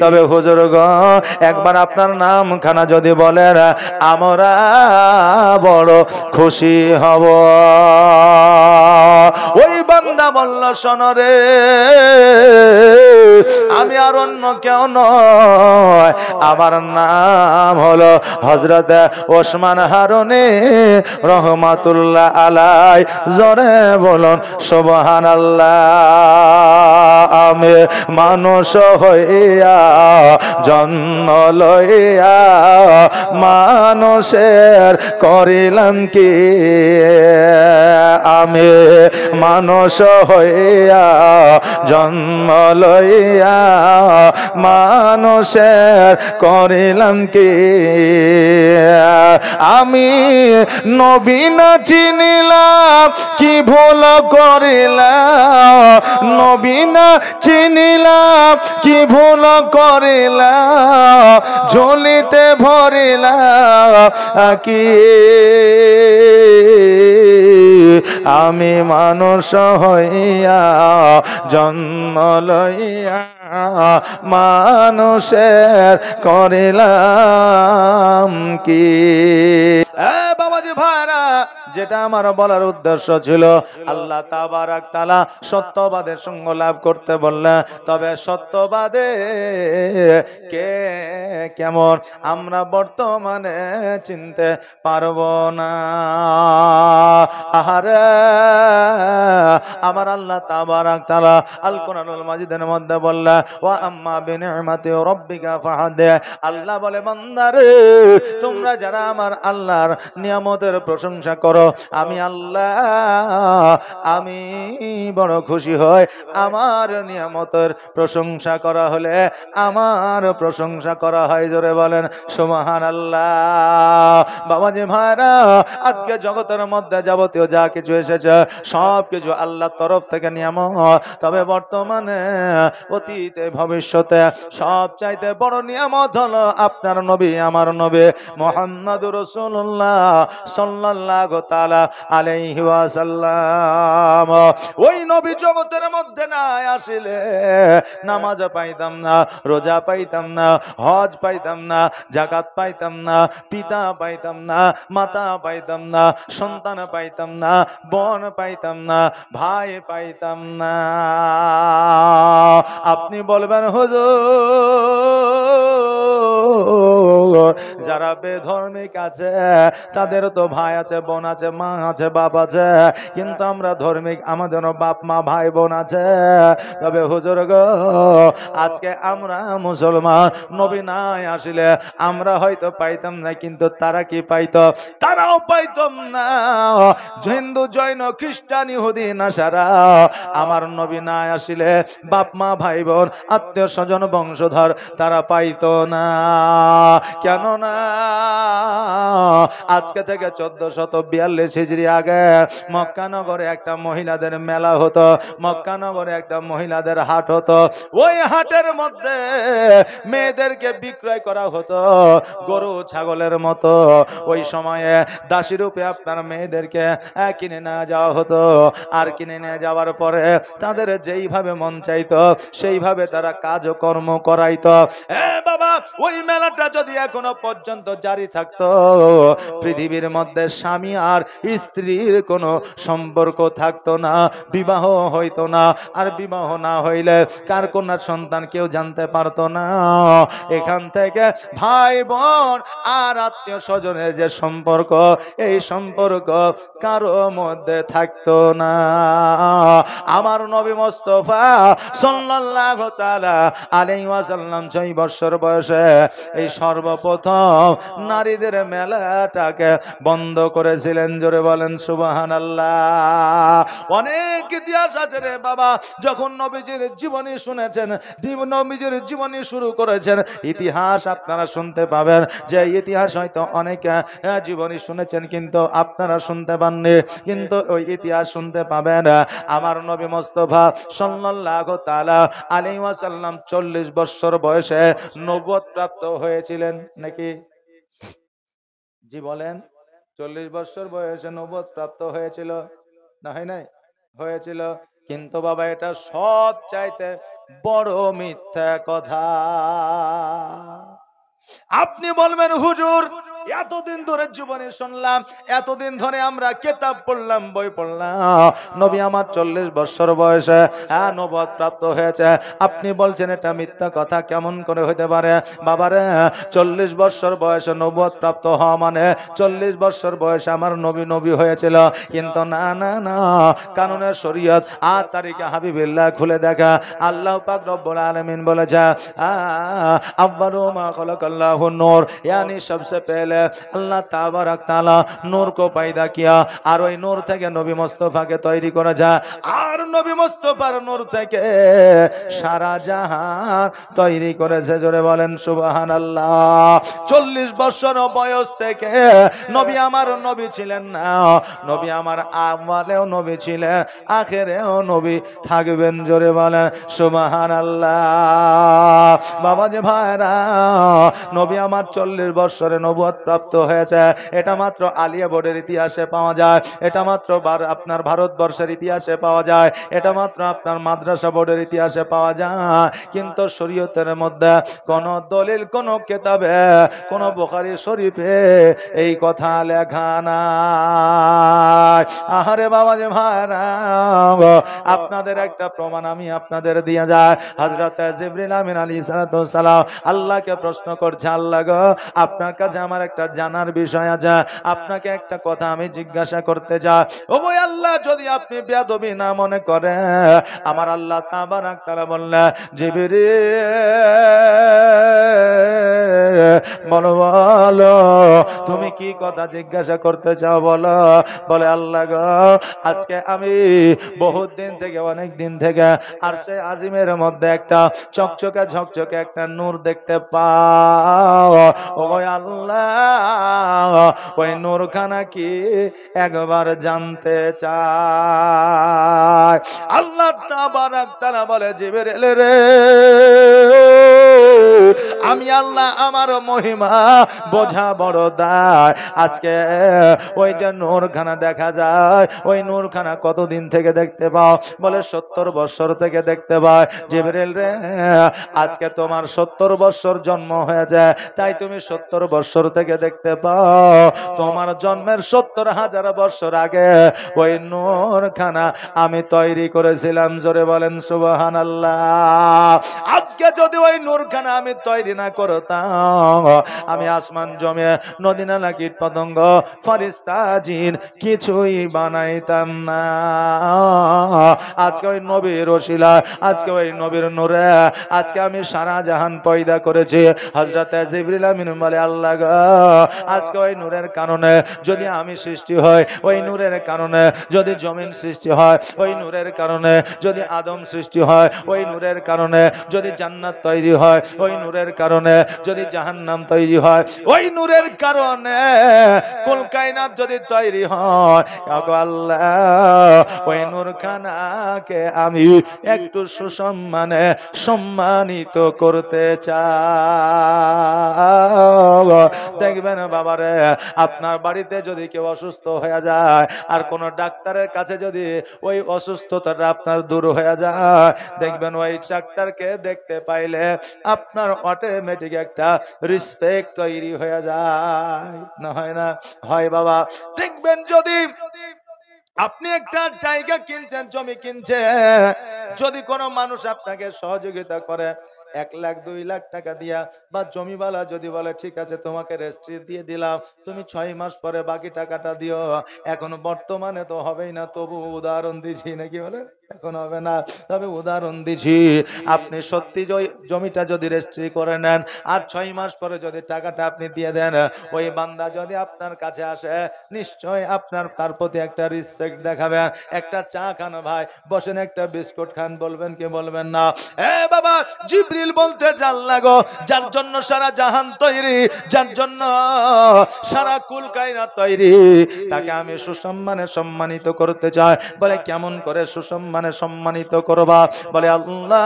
তবে হুজুর গো একবার আপনার নামখানা যদি বলেন আমরা বড় খুশি হব। ওই বান্দা বলল শোনো রে, আমি আর অন্য কেউ নয়, আমার নাম হলো হযরত ওসমান হারুনী রহমাতুল্লাহ আলাই। জোরে বলুন সুবহানাল্লাহ। আমি মানুষ হইয়া জন্ম লইয়া মানুষের করিলাম কি, আমি মানুষ হইয়া জন্ম লইয়া মানুষের করিলাম কি, আমি নবী না চিনিলাম কি ভুল করিলাম, নবী না চিনিলাম কি ভুল করিলাম, ঝুলিতে ভরিলাম কি, আমি মানুষ হইয়া জন্ম লইয়া মানুষের করিলাম কি। বাবাজি ভাইরা, যেটা আমার বলার উদ্দেশ্য ছিল, আল্লাহ তাবারাক তাআলা সত্যবাদের সঙ্গ লাভ করতে বললেন। তবে সত্যবাদে কে কেমন আমরা বর্তমানে চিনতে পারবো না। আহারে আমার আল্লাহ তাবারাক তাআলা আল কোরআনুল মাজিদের মধ্যে বললেন ওয়া আম্মা বিনি'মাতি রাব্বিকা ফাহাদ্দিস। আল্লাহ বলে বান্দারে তোমরা যারা আমার আল্লাহর নিয়ামতের প্রশংসা করো, আমি আল্লাহ আমি বড় খুশি হই। আমার নিয়ামতের প্রশংসা করা হলে আমার প্রশংসা করা হয়। জোরে বলেন সুবহানাল্লাহ। বাবাজি ভাইরা, আজকে জগতের মধ্যে যাবতীয় যা কিছু এসেছে সব কিছু আল্লাহর তরফ থেকে নিয়ামত। তবে বর্তমানে অতীতে ভবিষ্যতে সব চাইতে বড় নিয়ামত হলো আপনার নবী আমার নবী মুহাম্মদুর রাসূলুল্লাহ সাল্লাল্লাহু তাআলা আলাইহি ওয়াসাল্লাম। ওই নবী জগতের মধ্যে না আসিলে নামাজ পাইতাম না, রোজা পাইতাম না, হজ পাইতাম না, যাকাত পাইতাম না, পিতা পাইতাম না, মাতা পাইতাম না, সন্তান পাইতাম না, বোন পাইতাম না, ভাই পাইতাম না। আপনি বলবেন হুজুর যারা বেধর্মিক আছে তাদের তো ভাই আছে, বোন আছে, মা আছে, বাপ আছে, কিন্তু আমরা ধর্মিক, আমাদেরও বাপ মা ভাই বোন আছে। তবে হুজুর গো আজকে আমরা মুসলমান, নবী নাই আসলে আমরা হয়তো পাইতাম না, কিন্তু তারা কি পাইতো? তারাও পাইতাম না। হিন্দু, জৈন, খ্রিস্টান, ইহুদি, নাসারা আমার নবী নাই আসলে বাপ মা ভাই বোন আত্মীয় স্বজন বংশধর তারা পাইতো না। কেন না? আজকে থেকে 1442 হিজরি আগে মক্কা নগরে একটা মহিলাদের মেলা হতো, মক্কা নগরে একটা মহিলাদের হাট হতো। ওই হাটের মধ্যে মেয়েদেরকে বিক্রয় করা হতো গরু ছাগলের মতো। ওই সময়ে দাসী রূপে আপনার মেয়েদেরকে কিনে নেওয়া যাওয়া হতো। আর কিনে নিয়ে যাওয়ার পরে তাদের যেইভাবে মন চাইতো সেইভাবে তারা কাজকর্ম করাইতো। বাবা, ওই মেলাটা যদি এখনো পর্যন্ত জারি থাকতো, পৃথিবীর মধ্যে স্বামী আর স্ত্রীর কোনো সম্পর্ক থাকতো না, বিবাহ হইতো না। আর বিবাহ না হইলে কার কন্যার সন্তান কেউ জানতে পারতো না। এখান থেকে ভাই বোন আর আত্মীয় স্বজনের যে সম্পর্ক, এই সম্পর্ক কারো মধ্যে থাকতো না। আমার নবী মুস্তাফা সাল্লাল্লাহু তাআলা আলাইহি ওয়াসাল্লাম 6 বছর বয়সে এই সর্বপ্রথম নারীদের মেলাটাকে বন্ধ করেছিলেন। জোরে বলেন সুবহানাল্লাহ। অনেক ইতিহাস আছে রে বাবা। যখন নবীজির জীবনী শুনেছেন, নবীজির জীবনী শুরু করেছেন, ইতিহাস আপনারা শুনতে পাবেন। যে ইতিহাস হয়তো অনেকে জীবনী শুনেছেন কিন্তু আপনারা শুনতে পাননি, কিন্তু ওই ইতিহাস শুনতে পাবেন। আমার নবী মুস্তাফা সাল্লাল্লাহু তাআলা আলাইহি ওয়াসাল্লাম 40 বছর বয়সে নবুয়ত প্রাপ্ত হয়েছিলেন নাকি? জি বলেন, 40 বছর বয়সে নবুয়ত প্রাপ্ত হয়েছিল না হয় নাই? হয়েছিল। কিন্তু বাবা এটা সব চাইতে বড় মিথ্যা কথা। আপনি বলবেন হুজুর এতদিন ধরে জীবনে শুনলাম, এতদিন ধরে আমরা কিতাব পড়লাম, বই পড়লাম, নবী আমার 40 বছর বয়সে নবুয়ত প্রাপ্ত হয়েছে, আপনি বলছেন এটা মিথ্যা কথা, কেমন করে হতে পারে? বাবারে 40 বছর বয়সে নবুয়ত প্রাপ্ত হওয়া মানে 40 বছর বয়সে আমার নবী হয়েছিল। কিন্তু না না না, কানুনের শরীয়ত আর তারিখে হাবিবিল্লাহ খুলে দেখা, আল্লাহ পাক রব্বুল আলামিন বলেছে আব্বারু মা খলাকাল্লাহু নূর, यानी सबसे पहले अल्लाह ताबारक ताला नूर को पैदा किया और ওই নূর থেকে নবী মুস্তাফাকে তৈরি করা যায়, আর নবী মুস্তাফার নূর থেকে সারা জাহান তৈরি করেছে। জোরে বলেন সুবহানাল্লাহ। 40 বছর বয়স থেকে নবী আমার নবী ছিলেন না, নবী আমার আওয়ালেও নবী ছিলেন, আখেরেও নবী থাকবেন। জোরে বলেন সুবহানাল্লাহ। বাবা যে ভাইরা, নবী আমার 40 বছরে নবুয়ত প্রাপ্ত হয়েছে, এটা মাত্র আলিয়া বোর্ডের ইতিহাসে পাওয়া যায়, এটা মাত্র আপনার ভারতবর্ষের ইতিহাসে পাওয়া যায়, এটা মাত্র আপনার মাদ্রাসা বোর্ডের ইতিহাসে পাওয়া যায়। কিন্তু শরীয়তের মধ্যে কোন দলিল, কোন কিতাবে, কোন বুখারী শরীফে এই কথা লেখা নাই। আহারে বাবা যে ভাইরা, আপনাদের একটা প্রমাণ আমি আপনাদের দিয়ে যায়। হযরত জিবরিল আমিন আলাইহিস সালাম আল্লাহকে প্রশ্ন করছে, আল্লাহ গো আপনার কাছে আমার একটা জানার বিষয় আছে, আপনাকে একটা কথা আমি জিজ্ঞাসা করতে চাই। ও গো আল্লাহ, যদি আপনি বেয়াদবি না মনে করেন। আমার আল্লাহ তাবারাক তাআলা বললেন, জিবরিল বলো বলো তুমি কি কথা জিজ্ঞাসা করতে চাও বলো। বলে আল্লাহ গো আজকে আমি বহুত দিন থেকে, অনেক দিন থেকে আরশে আজিমের মধ্যে একটা চকচকে ঝকঝকে একটা নূর দেখতে পাও। ও আল্লাহ ওই নূরখানা কি একবার জানতে চাই। আল্লাহ তাবারাক তাআলা বলে, জিবরিল রে আমি আল্লাহ আমার মহিমা বোঝা বড় দায়। আজকে ওইটা নূরখানা দেখা যায়, ওই নূরখানা কতদিন থেকে দেখতে পাও? বলে 70 বছর থেকে দেখতে পাও। জিবরিল রে আজকে তোমার 70 বছর জন্ম হয়েছে, তাই তুমি 70 বছর থেকে দেখতে পাও। তোমার জন্মের 70,000 বছর আগে ওই নূরখানা আমি তৈরি করেছিলাম। জোরে বলেন সুবহানাল্লাহ। আজকে যদি ওই নূরখানা আমি তৈরি না করতাম, আমি আসমান জমে নদী নালা কীট পতঙ্গ ফেরেশতা জিন কিছুই বানাইতাম না। আজকে ওই নবীর ওসিলা, আজকে ওই নবীর নূরে আজকে আমি সারা জাহান পয়দা করেছি। হযরত জিবরিল আমিন বলে, আল্লাহ গো আজকে ওই নূরের কারণে যদি আমি সৃষ্টি হয়, ওই নূরের কারণে যদি জমিন সৃষ্টি হয়, ওই নূরের কারণে যদি আদম সৃষ্টি হয়, ওই নূরের কারণে যদি জান্নাত তৈরি হয়, ওই নূরের কারণে যদি জাহান্নাম তৈরি হয়, ওই নূরের কারণে কুল কায়নাত যদি তৈরি হয়, আল্লাহ ওই নূরখানাকে আমি একটু সুসম্মানে সম্মানিত করতে চাই। দেখবেন বাবারে, আপনার বাড়িতে যদি কেউ অসুস্থ হয়ে যায় আর কোন ডাক্তারের কাছে যদি ওই অসুস্থতাটা আপনার দূর হয়ে যায়, দেখবেন ওই ডাক্তারকে দেখতে পাইলে আপনার অটোমেটিক একটা রেসপেক্ট তৈরি হয়ে যায়, না হয় না? হয় বাবা। দেখবেন যদি আপনি একটা জায়গা কিনছেন, জমি কিনছেন, যদি কোনো মানুষ আপনাকে সহযোগিতা করে 1 লাখ 2 লাখ টাকা দিয়া, বা জমিওয়ালা যদি বলে ঠিক আছে তোমাকে রেজিস্ট্রি দিয়ে দিলাম, তুমি 6 মাস পরে বাকি টাকাটা দিও, এখন বর্তমানে তো হবেই না, তবু উদাহরণ দিছি, নাকি বলেন? এখন হবে না, তবে উদাহরণ দিছি। আপনি সত্যি জমিটা যদি রেজিস্ট্রি করে নেন আর 6 মাস পরে যদি টাকাটা আপনি দিয়ে দেন, ওই বান্দা যদি আপনার কাছে আসে নিশ্চয় আপনার তার প্রতি একটা রেসপেক্ট দেখাবেন। একটা চা খান ভাই, বসেন একটা বিস্কুট খান, বলবেন কি বলবেন না? এ বাবা, জিবরিল বলতে চাল লাগো, যার জন্য সারা জাহান তৈরি, যার জন্য সারা কুল কায়নাত তৈরি, তাকে আমি সুসম্মানে সম্মানিত করতে চাই। বলে কেমন করে সুসম্মানে সম্মানিত করবা? বলে আল্লাহ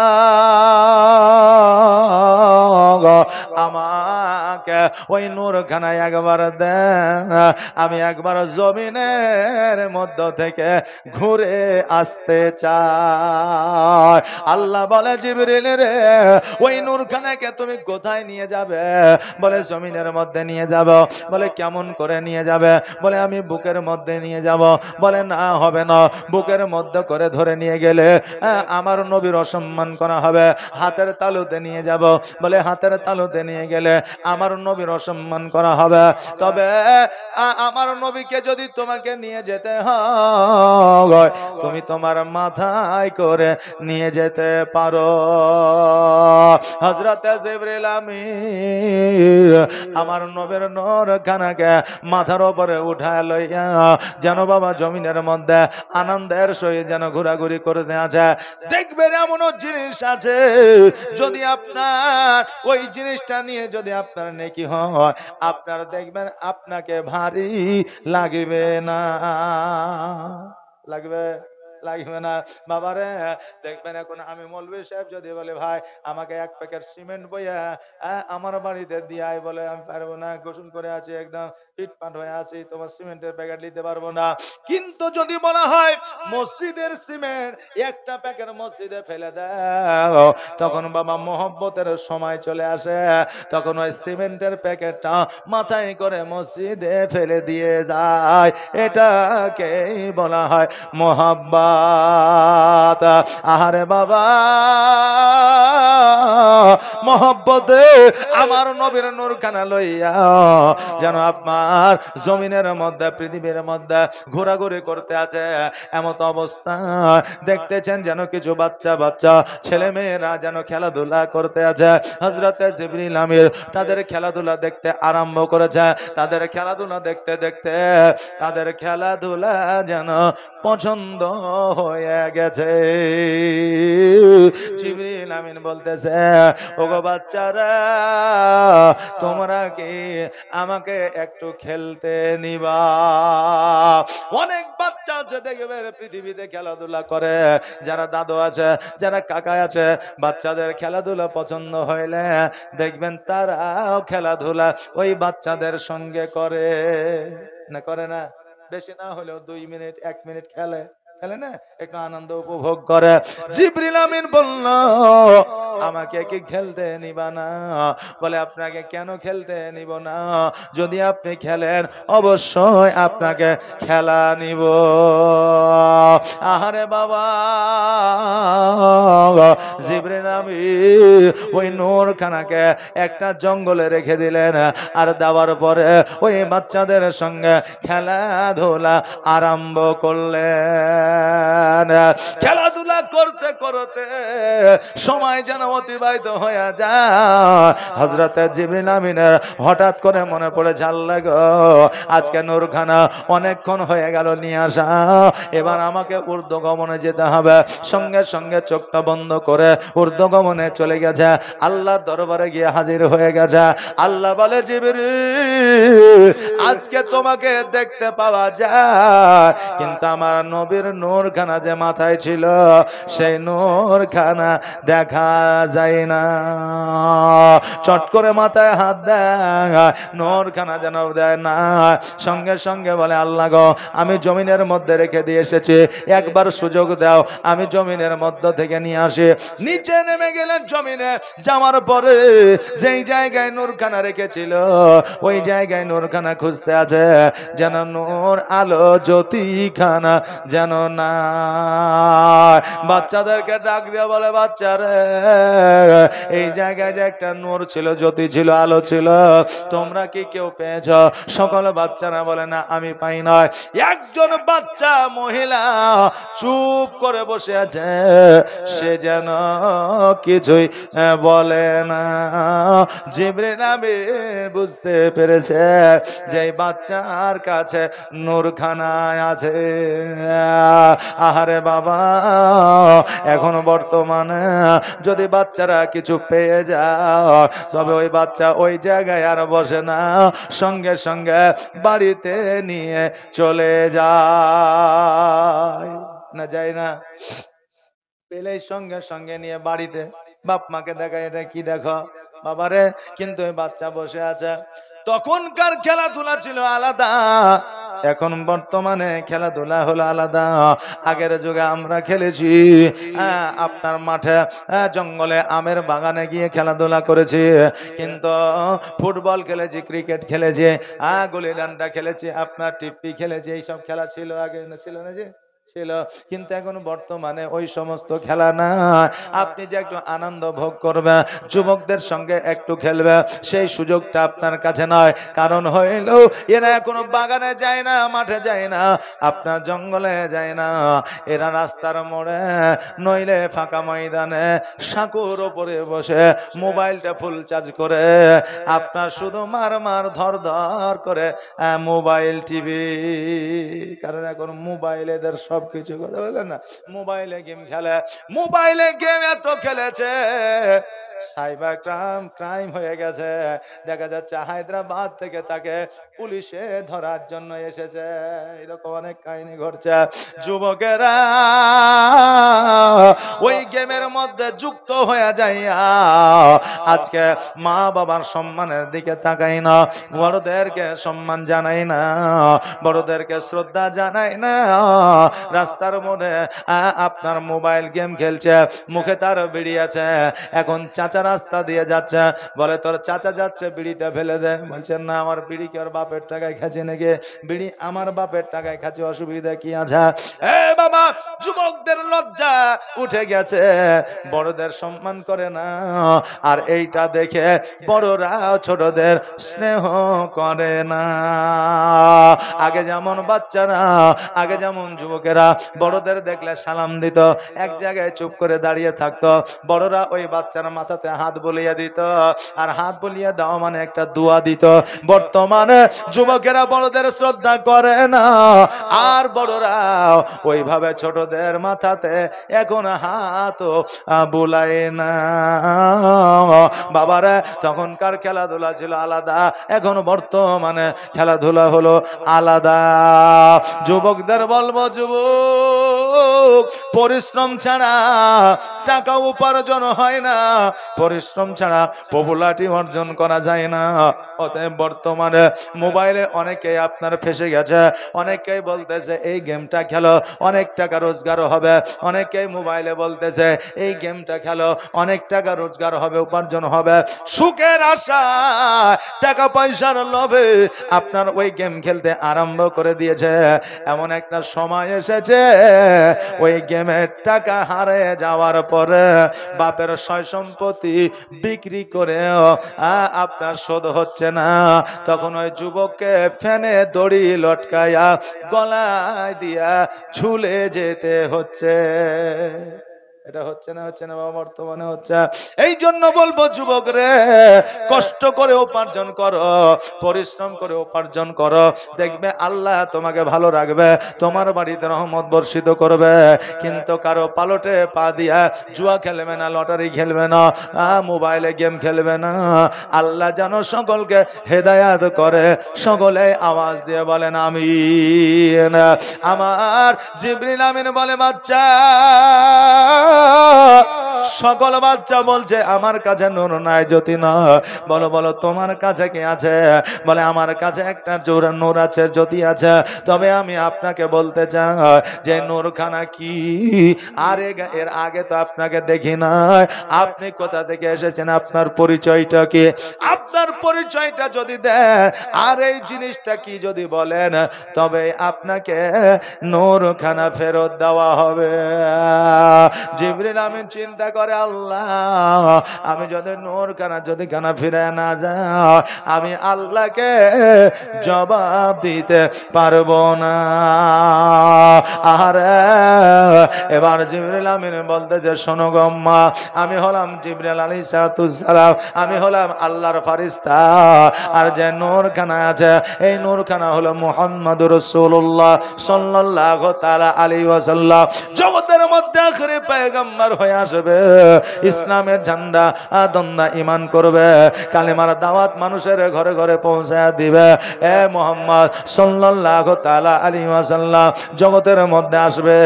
গো আমাকে ওই নূরখানা একবার দেন, আমি একবার জমিনের মধ্য থেকে ঘুরে আসতে চাই। আল্লাহ বলে জিবরিল রে ওই নূরখানাকে তুমি কোথায় নিয়ে যাবে? বলে জমিনের মধ্যে নিয়ে যাব। বলে কেমন করে নিয়ে যাবে? বলে আমি বুকের মধ্যে নিয়ে যাব। বলে না হবে না, বুকের মধ্যে করে ধরে নিয়ে গেলে আমার নবীর অসম্মান করা হবে। হাতের তালুতে নিয়ে যাব। বলে হাতের তালুতে নিয়ে গেলে আমার নবীর অসম্মান করা হবে। তবে আমার নবীকে যদি তোমাকে নিয়ে যেতে হয় তুমি তোমার মাথায় করে নিয়ে যেতে পারো। হযরত জিবরিল আমিন আমার নবীর নূরখানাকে মাথার উপরে উঠায় লইয়া যেন বাবা জমিনের মধ্যে আনন্দের সহিত যেন ঘোরাঘুরি করতে আছে। দেখবেন এমন জিনিস আছে যদি আপনার ওই জিনিসটা নিয়ে যদি আপনার নেকি হয় আপনার দেখবেন আপনাকে ভারী লাগবে না, লাগবে লাগবে না বাবারে। দেখবেন এখন আমি মৌলভী সাহেব যদি বলে ভাই আমাকে এক প্যাকেট সিমেন্ট বইয়া আমার বাড়িতে দিয়াই, বলে আমি পারবো না, গোসল করে আছি একদম পিটপাট হয়ে আছি, তোমার সিমেন্টের প্যাকেট নিতে পারবো না। কিন্তু যদি বলা হয় মসজিদের সিমেন্ট একটা প্যাকেট মসজিদে ফেলে দাও তখন বাবা মোহব্বতের সময় চলে আসে, তখন ওই সিমেন্টের প্যাকেটটা মাথায় করে মসজিদে ফেলে দিয়ে যায়। এটাকেই বলা হয় মোহাব্বত। আহারে বাবা মোহব্বতে আমার নবীর নূরখানা লইয়া যেন আপনার জমিনের মধ্যে পৃথিবীর মধ্যে ঘোরাঘুরি করতে আছে। এমত অবস্থা দেখতেছেন যেন কিছু বাচ্চা বাচ্চা ছেলে মেয়েরা যেন খেলাধুলা করতে আছে। হযরত জিবরিল আমিন তাদের খেলাধুলা দেখতে আরম্ভ করেছে। তাদের খেলাধুলা দেখতে দেখতে তাদের খেলাধুলা যেন পছন্দ হয়ে গেছে। জিবরিল আমিন বলতেছে ওগো বাচ্চারা তোমরা কি আমাকে একটু খেলতে নিবা? অনেক বাচ্চা আছে দেখবে পৃথিবীতে খেলাধুলা করে, যারা দাদু আছে যারা কাকা আছে বাচ্চাদের খেলাধুলা পছন্দ হইলে দেখবেন তারাও খেলাধুলা ওই বাচ্চাদের সঙ্গে করে না, করে না? বেশি না হলেও 2 মিনিট 1 মিনিট খেলে, খেলে না, একটু আনন্দ উপভোগ করে। জিবরিল আমিন বলল আমাকে কি খেলতে নিবা না? বলে আপনাকে কেন খেলতে নিব না? যদি আপনি খেলেন অবশ্যই আপনাকে খেলা নিব। আহারে বাবা জিবরিল আমিন ওই নূরখানাকে একটা জঙ্গলে রেখে দিলেন, আর দেওয়ার পরে ওই বাচ্চাদের সঙ্গে খেলাধুলা আরম্ভ করলেন। খেলাধুলা করতে করতে সময় যেন অতিবাহিত হয়ে যায়। হযরত জিবরিল আমিনের হঠাৎ করে মনে পড়ে আল্লাহ গো আজকে নূরখানা অনেকক্ষণ হয়ে গেল নিয়ে আসা, এবার আমাকে ঊর্ধ্বগমনে যেতে হবে। সঙ্গে সঙ্গে চোখটা বন্ধ করে ঊর্ধ্বগমনে চলে গেছে, আল্লাহর দরবারে গিয়ে হাজির হয়ে গেছে। আল্লাহ বলে জিবরিল আজকে তোমাকে দেখতে পাওয়া যায়, কিন্তু আমার নবীর নূরখানা যে মাথায় ছিল সেই নূরখানা দেখা যায় না। চট করে মাথায় হাত দেয়, নূরখানা যেন দেয় না। সঙ্গে সঙ্গে বলে আল্লাহ গো আমি জমিনের মধ্যে রেখে দিয়ে এসেছি, একবার সুযোগ দাও আমি জমিনের মধ্য থেকে নিয়ে আসি। নিচে নেমে গেলেন জমিনে, যাওয়ার পরে যেই জায়গায় নূরখানা রেখেছিল ওই জায়গায় নূরখানা খুঁজতে আছে, যেন নূর আলো জ্যোতিখানা যেন না। বাচ্চাদেরকে ডাক দিয়ে বলে বাচ্চারে এই জায়গায় যে একটা নূর ছিল, জ্যোতি ছিল, আলো ছিল, তোমরা কি কেউ পেয়েছ? সকল বাচ্চারা বলে না আমি পাই নাই। একজন বাচ্চা মহিলা চুপ করে বসে আছে, সে যেন কিছুই বলে না। জিবরিল আমিন বুঝতে পেরেছে যে বাচ্চার কাছে নূরখানা আছে। আহারে বাবা এখন বর্তমানে যদি বাচ্চারা কিছু পেয়ে যায় তবে ওই বাচ্চা ওই জায়গায় আর বসে না, সঙ্গে সঙ্গে বাড়িতে নিয়ে চলে যায় না, যায় না? পেলে সঙ্গে সঙ্গে নিয়ে বাড়িতে বাপ মাকে দেখায়, এটা কি দেখো? বাবারে, কিন্তু এই বাচ্চা বসে আছে। তখনকার খেলাধুলা ছিল আলাদা, এখন বর্তমানে খেলাধুলা হলো আলাদা। আগের যুগে আমরা খেলেছি আপনার মাঠে জঙ্গলে আমের বাগানে গিয়ে খেলাধুলা করেছি, কিন্তু ফুটবল খেলেছি, ক্রিকেট খেলেছি, গুলি ডান্ডা খেলেছি, আপনার টিপ্পি খেলেছি, এইসব খেলা ছিল আগে, না ছিল না যে ছিল। কিন্তু এখন বর্তমানে ওই সমস্ত খেলা না। আপনি যে একটু আনন্দ ভোগ করবে, যুবকদের সঙ্গে একটু খেলবে, সেই সুযোগটা আপনার কাছে নয়। কারণ হইল এরা কোনো বাগানে যায় না, মাঠে যায় না, আপনার জঙ্গলে যায় না, এরা রাস্তার মোড়ে নইলে ফাঁকা ময়দানে সাঁকুর ওপরে বসে মোবাইলটা ফুল চার্জ করে আপনার শুধু মার মার ধর ধর করে মোবাইল টিভি। কারণ এখন মোবাইল এদের সবকিছু, কথা বললেন না, মোবাইলে গেম খেলে, মোবাইলে গেম এত খেলেছে সাইবার ক্রাইম হয়ে গেছে। দেখা যাচ্ছে হায়দ্রাবাদ থেকে তাকে পুলিশে ধরার জন্য এসেছে, এরকম অনেক কাহিনী ঘটছে। যুবকেরা ওই গেমের মধ্যে যুক্ত হয়ে যায়, আজকে মা বাবার সম্মানের দিকে তাকাই না, বড়দেরকে সম্মান জানাই না, বড়দেরকে শ্রদ্ধা জানাই না, রাস্তার মধ্যে আপনার মোবাইল গেম খেলছে, মুখে তার বিড়ি আছে। এখন চাচা রাস্তা দিয়ে যাচ্ছে, বলে তোর চাচা যাচ্ছে বিড়িটা ফেলে দে, বলছেন না আমার বিড়ি কি ওর বাপের টাকায় খাচ্ছি নাকি, বিড়ি আমার বাপের টাকায় খাচ্ছি, অসুবিধা কি আছে? এ বাবা, যুবকদের লজ্জা উঠে গেছে, বড়দের সম্মান করে না, আর এইটা দেখে বড়রা ছোটদের স্নেহ করে না। আগে যেমন বাচ্চারা, আগে যেমন যুবকেরা বড়দের দেখলে সালাম দিত, এক জায়গায় চুপ করে দাঁড়িয়ে থাকতো, বড়রা ওই বাচ্চার মাথাতে হাত বুলিয়ে দিত, আর হাত বুলিয়ে দেওয়া মানে একটা দোয়া দিত। বর্তমানে যুবকেরা বড়দের শ্রদ্ধা করে না, আর বড়রা ওইভাবে ছোটদের মাথাতে এখন হাত বুলায় না। বাবারা, তখনকার খেলাধুলা ছিল আলাদা, এখন বর্তমানে খেলাধুলা হলো আলাদা। যুবকদের বলবো, যুবক, পরিশ্রম ছাড়া টাকা উপার্জন হয় না, পরিশ্রম ছাড়া পপুলারিটি অর্জন করা যায় না। অতএব বর্তমানে মোবাইলে অনেকেই আপনার ফেসে গেছে, অনেকেই বলতেছে এই গেমটা খেলো অনেক টাকা রোজগার হবে, অনেকেই মোবাইলে বলতেছে এই গেমটা খেলো অনেক টাকা রোজগার হবে, উপার্জন হবে। সুখের আশা, টাকা পয়সার লোভে আপনার ওই গেম খেলতে আরম্ভ করে দিয়েছে। এমন একটা সময় এসেছে ওই গেমের টাকা হারে যাওয়ার পরে বাপের সয় সম্পত্তি বিক্রি করে আপনার শোধ হচ্ছে না, তখন ওই যুবককে ফ্যানে দড়ি লটকায়া গলায় দিয়া ঝুলে যেতে হচ্ছে। এটা হচ্ছে না, হচ্ছে না বাবা, বর্তমানে হচ্ছে। এই জন্য বলবো যুবক রে, কষ্ট করে উপার্জন করো, পরিশ্রম করে উপার্জন করো, দেখবে আল্লাহ তোমাকে ভালো রাখবে, তোমার বাড়িতে রহমত বর্ষিত করবে। কিন্তু কারো পালটে পা দিয়া জুয়া খেলবে না, লটারি খেলবে না, মোবাইলে গেম খেলবে না। আল্লাহ যেন সকলকে হেদায়াত করে, সকলে আওয়াজ দিয়ে বলেন আমিন। আমার জিবরিল আমিন বলে, বাচ্চা, সকল বাচ্চা বলছে আমার কাছে নূর নাই, জ্যোতি নয়। বলো বলো তোমার কাছে কি আছে? বলে আমার কাছে একটা নূর আছে, জ্যোতি আছে। তবে আমি আপনাকে বলতে চাই যে নূরখানা কি, আর এর আগে তো আপনাকে দেখি নাই, আপনি কোথা থেকে এসেছেন, আপনার পরিচয়টা কি? আপনার পরিচয়টা যদি দেন আর এই জিনিসটা কি যদি বলেন, তবে আপনাকে নূরখানা ফেরত দেওয়া হবে। জিবরিল আমিন চিন্তা করে, আল্লাহ, আমি যদি নূরখানা যদি খানা ফিরে না যাও, আমি আল্লাহকে জবাব দিতে পারবো না। আরে এবার জিবরিল আমিন বলতে যে, শোনো গো আম্মা, আমি হলাম জিবরিল আলাইহিস সালাম, আমি হলাম আল্লাহর ফেরেশতা, আর যে নূরখানা আছে এই নূরখানা হলো মুহাম্মদুর রাসূলুল্লাহ সাল্লাল্লাহু তাআলা আলাইহি ওয়াসাল্লাম। জগতের মধ্যে আখেরি পয়গম্বর হয়ে আসবে, ইসলামের ঝান্ডা দন্দা ঈমান করবে, কালেমার দাওয়াত মানুষের ঘরে ঘরে পৌঁছায় দিবে। এ মুহাম্মদ সাল্লাল্লাহু তাআলা আলাইহি ওয়াসাল্লাম জগতের মধ্যে আসবে,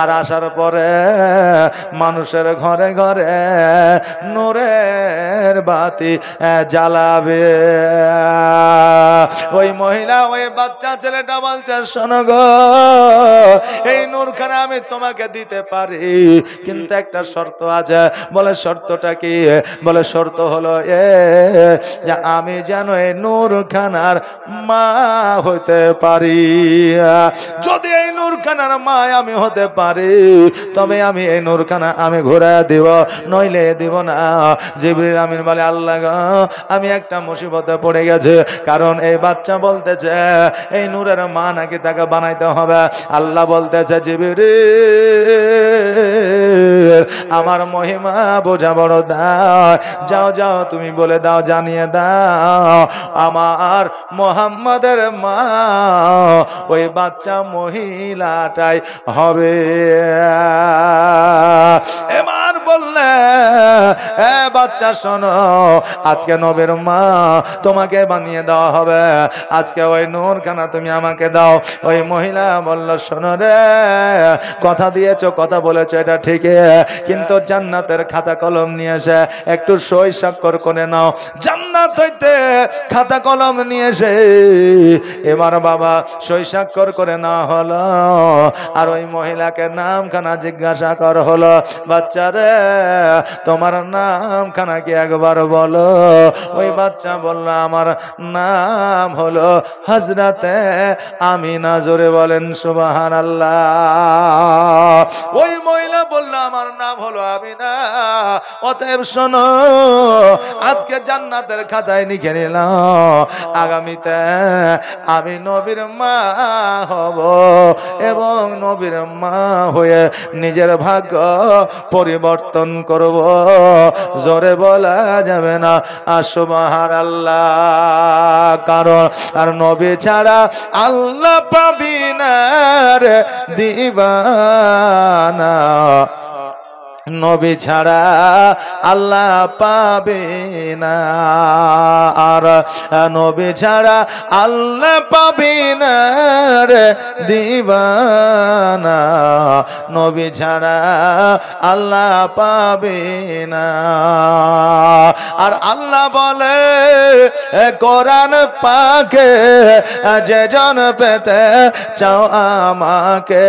আর আসার পরে মানুষের ঘরে ঘরে নূরের বাতি জ্বালাবে। ওই মহিলা ওই বাচ্চা ছেলেটা বলছে, শোনো গো, এই নূরখানা আমি তোমাকে দিতে পারি, কিন্তু একটা শর্ত আছে। বলে শর্তটা কি? বলে শর্ত হলো যে আমি যেন এই নূরখানার মা হতে পারি। যদি এই নূরখানার মা আমি হতে পারি, তবে আমি এই নূরখানা আমি ঘুরায় দিব, নইলে দিব না। জিবরিল আমিন বলে, আল্লাহ গো, আমি একটা মুসিবতে পড়ে গেছে, কারণ এই বাচ্চা বলতেছে এই নূরের মা নাকি তাকে বানাইতে হবে। আল্লাহ বলতেছে, জিবরিল আমার মহিমা বোঝা বড় দাও, যাও যাও তুমি বলে দাও, জানিয়ে দাও আমার মুহাম্মাদের মা ওই বাচ্চা মহিলাটাই হবে। এবার বললে, এ বাচ্চা শোনো, আজকে নবীর মা তোমাকে বানিয়ে দেওয়া হবে, আজকে ওই নূরখানা তুমি আমাকে দাও। ওই মহিলা বলল, শোনো রে, কথা দিয়েছো, কথা বলেছো, এটা ঠিকই, কিন্তু জান্নাতের খাতা কলম নিয়ে এসে একটু সই স্বাক্ষর করে নাও। জান্নাত হইতে খাতা কলম নিয়ে এসে এবার বাবা সই স্বাক্ষর করে না হলো, আর ওই মহিলাকে নামখানা জিজ্ঞাসা কর হলো, বাচ্চারে তোমার নামখানা কি একবার বলো। ওই বাচ্চা বলল, আমার নাম হলো হযরতে আমিনা। জোরে বলেন সুবহানাল্লাহ। ওই মহিলা বলল, আমার নাম হলো আমিনা। অতএব শোনো, আজকে জান্নাতের খাতায় লিখে নিলাম, আগামীতে আমি নবীর মা হব, এবং নবীর মা হয়ে নিজের ভাগ্য পরিবর্তন করব। জোরে বলা যাবে না সুবহানাল্লাহ। কারণ আর নবী ছাড়া আল্লাহ পাবি না রে দিবানা, নবী ছাড়া আল্লাহ পাবে না, আর নবী ছাড়া আল্লাহ পাবে না রে দিবানা, নবী ছাড়া আল্লাহ পাবে না। আর আল্লাহ বলে কোরআন পাকে, যে জন পেতে চাও আমাকে,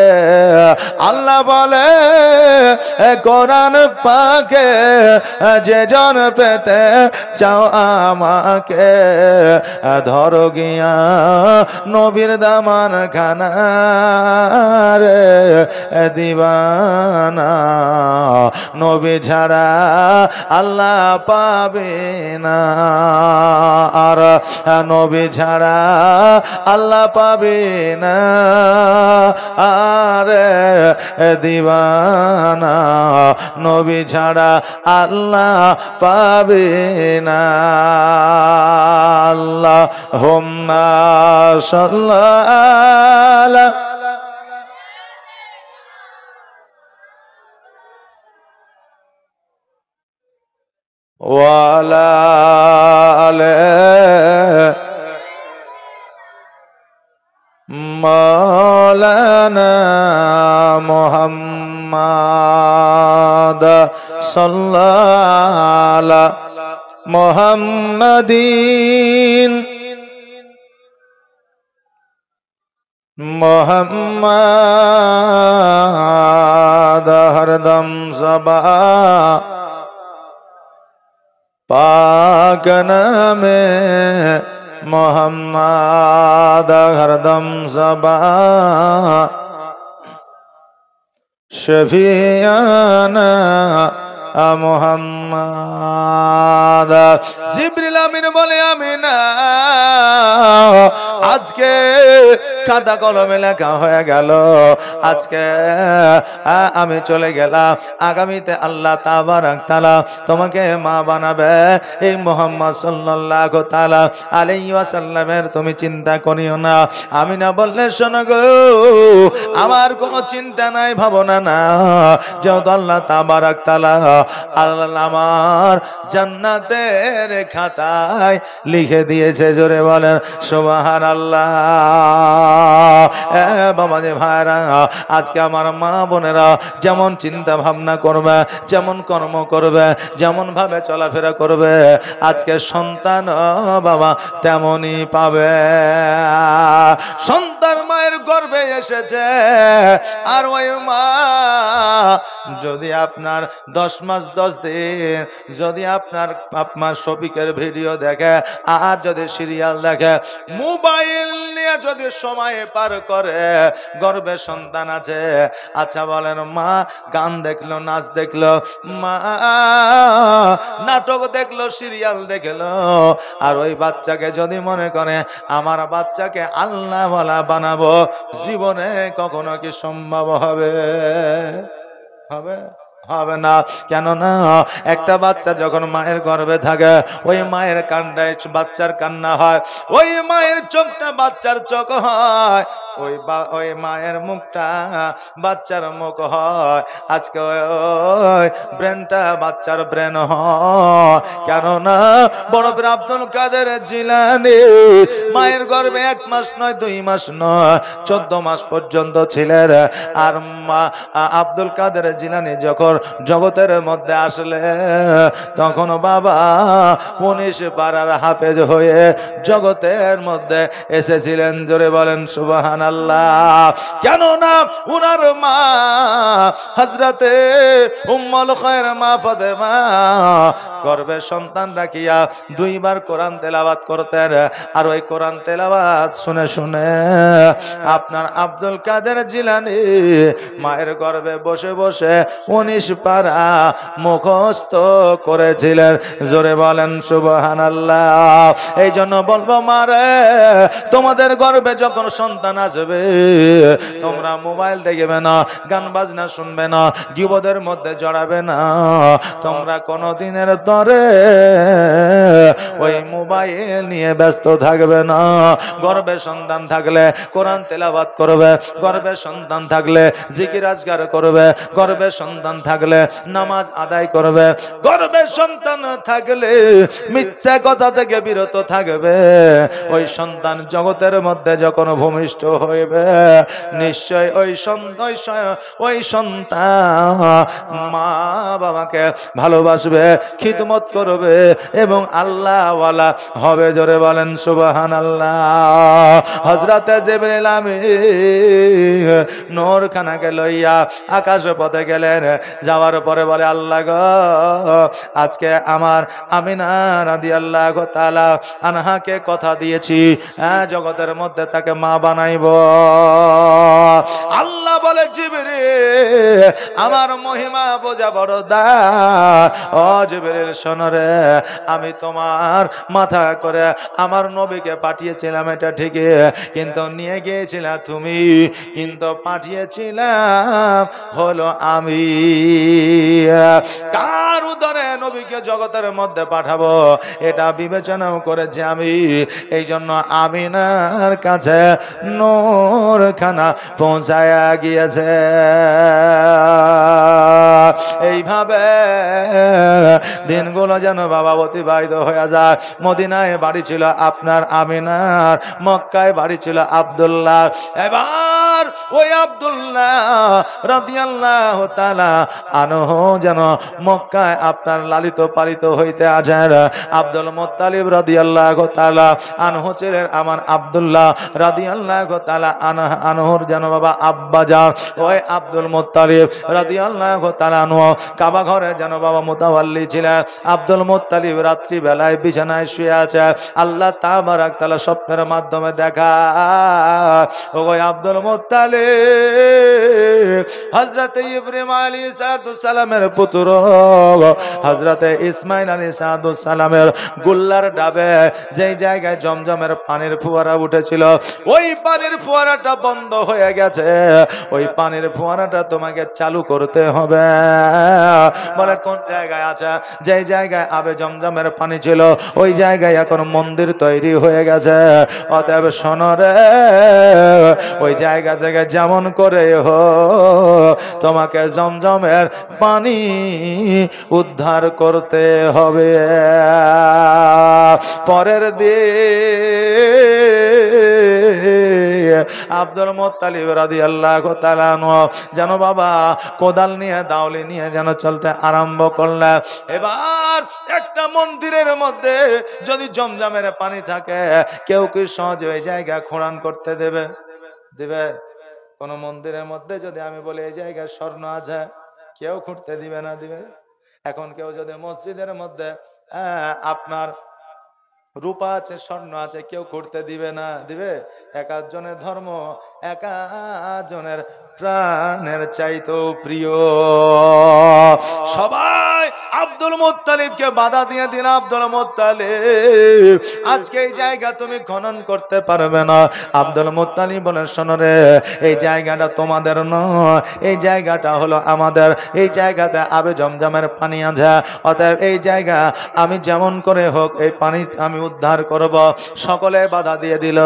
আল্লাহ বলে কোরআন পাকে, যে জন পেতে চাও আমাকে, ধরো গিয়া নবীর দামান খানা রে দিবানা, নবী ছাড়া আল্লাহ পাবে না, আর নবী ছাড়া আল্লাহ পাবে না, আরে দিবানা, নবী ছাড়া আল্লাহ পাবে না। আল্লাহুম্মা সাল্লি ওয়ালা আলে মাওলানা মুহাম্মদ সাল্লাল্লাহু মুহাম্মাদিন মুহাম্মদ হরদম সবা पाक नामे मोहम्मद हरदम सबा शफियाना মোহাম্মদ। জিবরিল আমিন বলে, আমিনা আজকে খাতা কলমে লেখা হয়ে গেল, আজকে আমি চলে গেলাম, আগামীতে আল্লাহ তাবারাক তাআলা তোমাকে মা বানাবে। এই মুহাম্মদ সাল্লাল্লাহু তাআলা আলাইহি ওয়াসাল্লামের তুমি চিন্তা করিও না। আমি না বললে শোনো গো, আমার কোনো চিন্তা নাই, ভাবনা না, যেহেতু আল্লাহ তাবারাক তাআলা আল্লাহ আমার জান্নাতের খাতায় লিখে দিয়েছে। জোরে বলেন সুবহানাল্লাহ। বাবা যে ভাইরা, আজকে আমার মা বোনেরা যেমন চিন্তা ভাবনা করবে, যেমন কর্ম করবে, যেমন ভাবে চলাফেরা করবে, আজকে সন্তান বাবা তেমনই পাবে। সন্তান মায়ের গর্ভে এসেছে, আর ওই মা যদি আপনার 10 মাস 10 দিন যদি আপনার শফিকের ভিডিও দেখে, আর যদি সিরিয়াল দেখে, মোবাইল নিয়ে যদি সময় পার করে, গর্ভে সন্তান আছে, আচ্ছা বলেন মা গান দেখলো, নাচ দেখলো, মা নাটক দেখলো, সিরিয়াল দেখলো, আর ওই বাচ্চাকে যদি মনে করে আমার বাচ্চাকে আল্লাহ ওয়ালা বানাবো, জীবনে কখনো কি সম্ভব হবে? হবে? হবে না। কেন না? একটা বাচ্চা যখন মায়ের গর্ভে থাকে, ওই মায়ের কান্নায় বাচ্চার কান্না হয়, ওই মায়ের চোখটা বাচ্চার চোখ হয়, ওই মায়ের মুখটা বাচ্চার মুখ হয়। আজকে ওই ব্রেনটা বাচ্চার ব্রেন হয়। কেননা বড় পীর আব্দুল কাদের জিলানী মায়ের গর্ভে 1 মাস নয়, 2 মাস নয়, 14 মাস পর্যন্ত ছিলেন। আর মা আব্দুল কাদের জিলানী যখন জগতের মধ্যে আসলে, তখন বাবা 19 পারার হাফেজ হয়ে জগতের মধ্যে এসেছিলেন। জোরে বলেন সুবহানাল্লাহ। কেন না উনার মা হযরতে উম্মুল খায়র মা ফাতেমা গর্ভে সন্তান রাখিয়া 2 বার কোরআন তেলাওয়াত করতেন। আর ওই কোরআন তেলাওয়াত শুনে শুনে আপনার আব্দুল কাদের জিলানী মায়ের গর্ভে বসে বসে 19 পারা মুখস্থ করেছিলেন। জোরে বলেন সুবহানাল্লাহ। এই জন্য বলবো মারে, তোমাদের গর্ভে যখন সন্তান আসবে, তোমরা মোবাইল দেখবে না, গান বাজনা শুনবে না, গীবতের মধ্যে জড়াবে না। তোমরা কোনদিনের তরে ওই মোবাইল নিয়ে ব্যস্ত থাকবে না। গর্ভে সন্তান থাকলে কোরআন তেলাওয়াত করবে, গর্ভে সন্তান থাকলে জিকির আজকার করবে, গর্ভে সন্তান থাকলে নামাজ আদায় করবে, গর্ভে সন্তান থাকলে মিথ্যা কথা থেকে বিরত থাকবে। ওই সন্তান জগতের মধ্যে যখন ভূমিষ্ঠ হইবে, নিশ্চয় ওই সন্তান মা বাবাকে ভালোবাসবে, খিদমত করবে এবং আল্লাহ ওয়ালা হবে। জোরে বলেন সুবহানাল্লাহ। হযরতে জিবরিল আমিন নূর খানাকে লইয়া আকাশ পথে গেলেন। যাওয়ার পরে বলে, আল্লাহ গো, আজকে আমার আমিনা রাদিয়াল্লাহু তাআলা আনহাকে কথা দিয়েছি, জগতের মধ্যে তাকে মা বানাইব। আল্লাহ বলে, জিবরিল আমার মহিমা বোঝা বড় দায়। ও জিবরিল শোনো রে, আমি তোমার মাথা করে আমার নবীকে পাঠিয়েছিলাম, এটা ঠিকই, কিন্তু নিয়ে গিয়েছিলাম তুমি, কিন্তু পাঠিয়েছিলাম হলো আমি। কার উদরে নবীকে জগতের মধ্যে পাঠাবো এটা বিবেচনাও করেছি আমি। এই জন্য আমিনার কাছে নূর খানা পৌঁছায়া গিয়েছে। এইভাবে দিনগুলো যেন বাবা অতিবাহিত হয়ে যায়। মদিনায় বাড়ি ছিল আপনার আমিনার, মক্কায় বাড়ি ছিল আব্দুল্লাহ। এবার ওই আব্দুল্লাহ রাদিয়াল্লাহু তাআলা আনহু যেন মক্কায় আপনার লালিত পালিত হইতে আছেন। আব্দুল মুত্তালিব রাদিয়াল্লাহু তাআলা আনহু ছিলেন আমার আব্দুল্লাহ রাদিয়াল্লাহু তাআলা আনহুর যেন বাবা আব্বা যান। ওই আব্দুল মুত্তালিব রাদিয়াল্লাহু তাআলা আনহু কাবা ঘরে যেন বাবা মুতাওয়াল্লি ছিলেন। আব্দুল মুত্তালিব রাত্রি বেলায় বিছানায় শুয়ে আছে। আল্লাহ তাবারাক তাআলা স্বপ্নের মাধ্যমে দেখা, ওই আব্দুল মুত্তালিব হযরত ইব্রাহিম আলাইহিস সালামের পুত্র হযরত ইসমাঈল আলাইহিস সালামের গুল্লার ডাবে যেই জায়গায় জমজমের পানির ফোয়ারা উঠেছিল, ওই পানির ফোয়ারাটা বন্ধ হয়ে গেছে। ওই পানির ফোয়ারাটা তোমাকে চালু করতে হবে। বলে কোন জায়গায় আছে? যেই জায়গায় আবে জমজমের পানি ছিল ওই জায়গায় এখন মন্দির তৈরি হয়ে গেছে। অতএব শোনো রে, ওই জায়গা থেকে যেমন করে তোমাকে জমজমের পানি উদ্ধার করতে হবে। পরের দিন আব্দুল মুত্তালিব রাদিয়াল্লাহু তাআলা আনহু যেন বাবা কোদাল নিয়ে দাউলি নিয়ে যেন চলতে আরম্ভ করলেন। এবার একটা মন্দিরের মধ্যে যদি জমজমের পানি থাকে, কেউ কি সহজে ওই জায়গা খনন করতে দেবে? দিবে? কোন মন্দিরের মধ্যে যদি আমি বলি এই জায়গায় স্বর্ণ আছে, কেউ খুঁড়তে দিবে না? দিবে? এখন কেউ যদি মসজিদের মধ্যে আপনার রূপা আছে, স্বর্ণ আছে, কেউ করতে দিবে না? দিবে? এক একজনের ধর্ম এক একজনের প্রাণের চাইতেও প্রিয়। সবাই আব্দুল মুত্তালিবকে বাধা দিয়ে দিল, আব্দুল মুত্তালিব আজকে এই জায়গা তুমি খনন করতে পারবে না। আব্দুল মুত্তালিব বলে শোনো রে, এই জায়গাটা তোমাদের নয়, এই জায়গাটা হলো আমাদের। এই জায়গাতে আবে জমজমের পানি আছে, অতএব এই জায়গা আমি যেমন করে হোক এই পানি আমি উদ্ধার করব। সকলে বাধা দিয়ে দিল।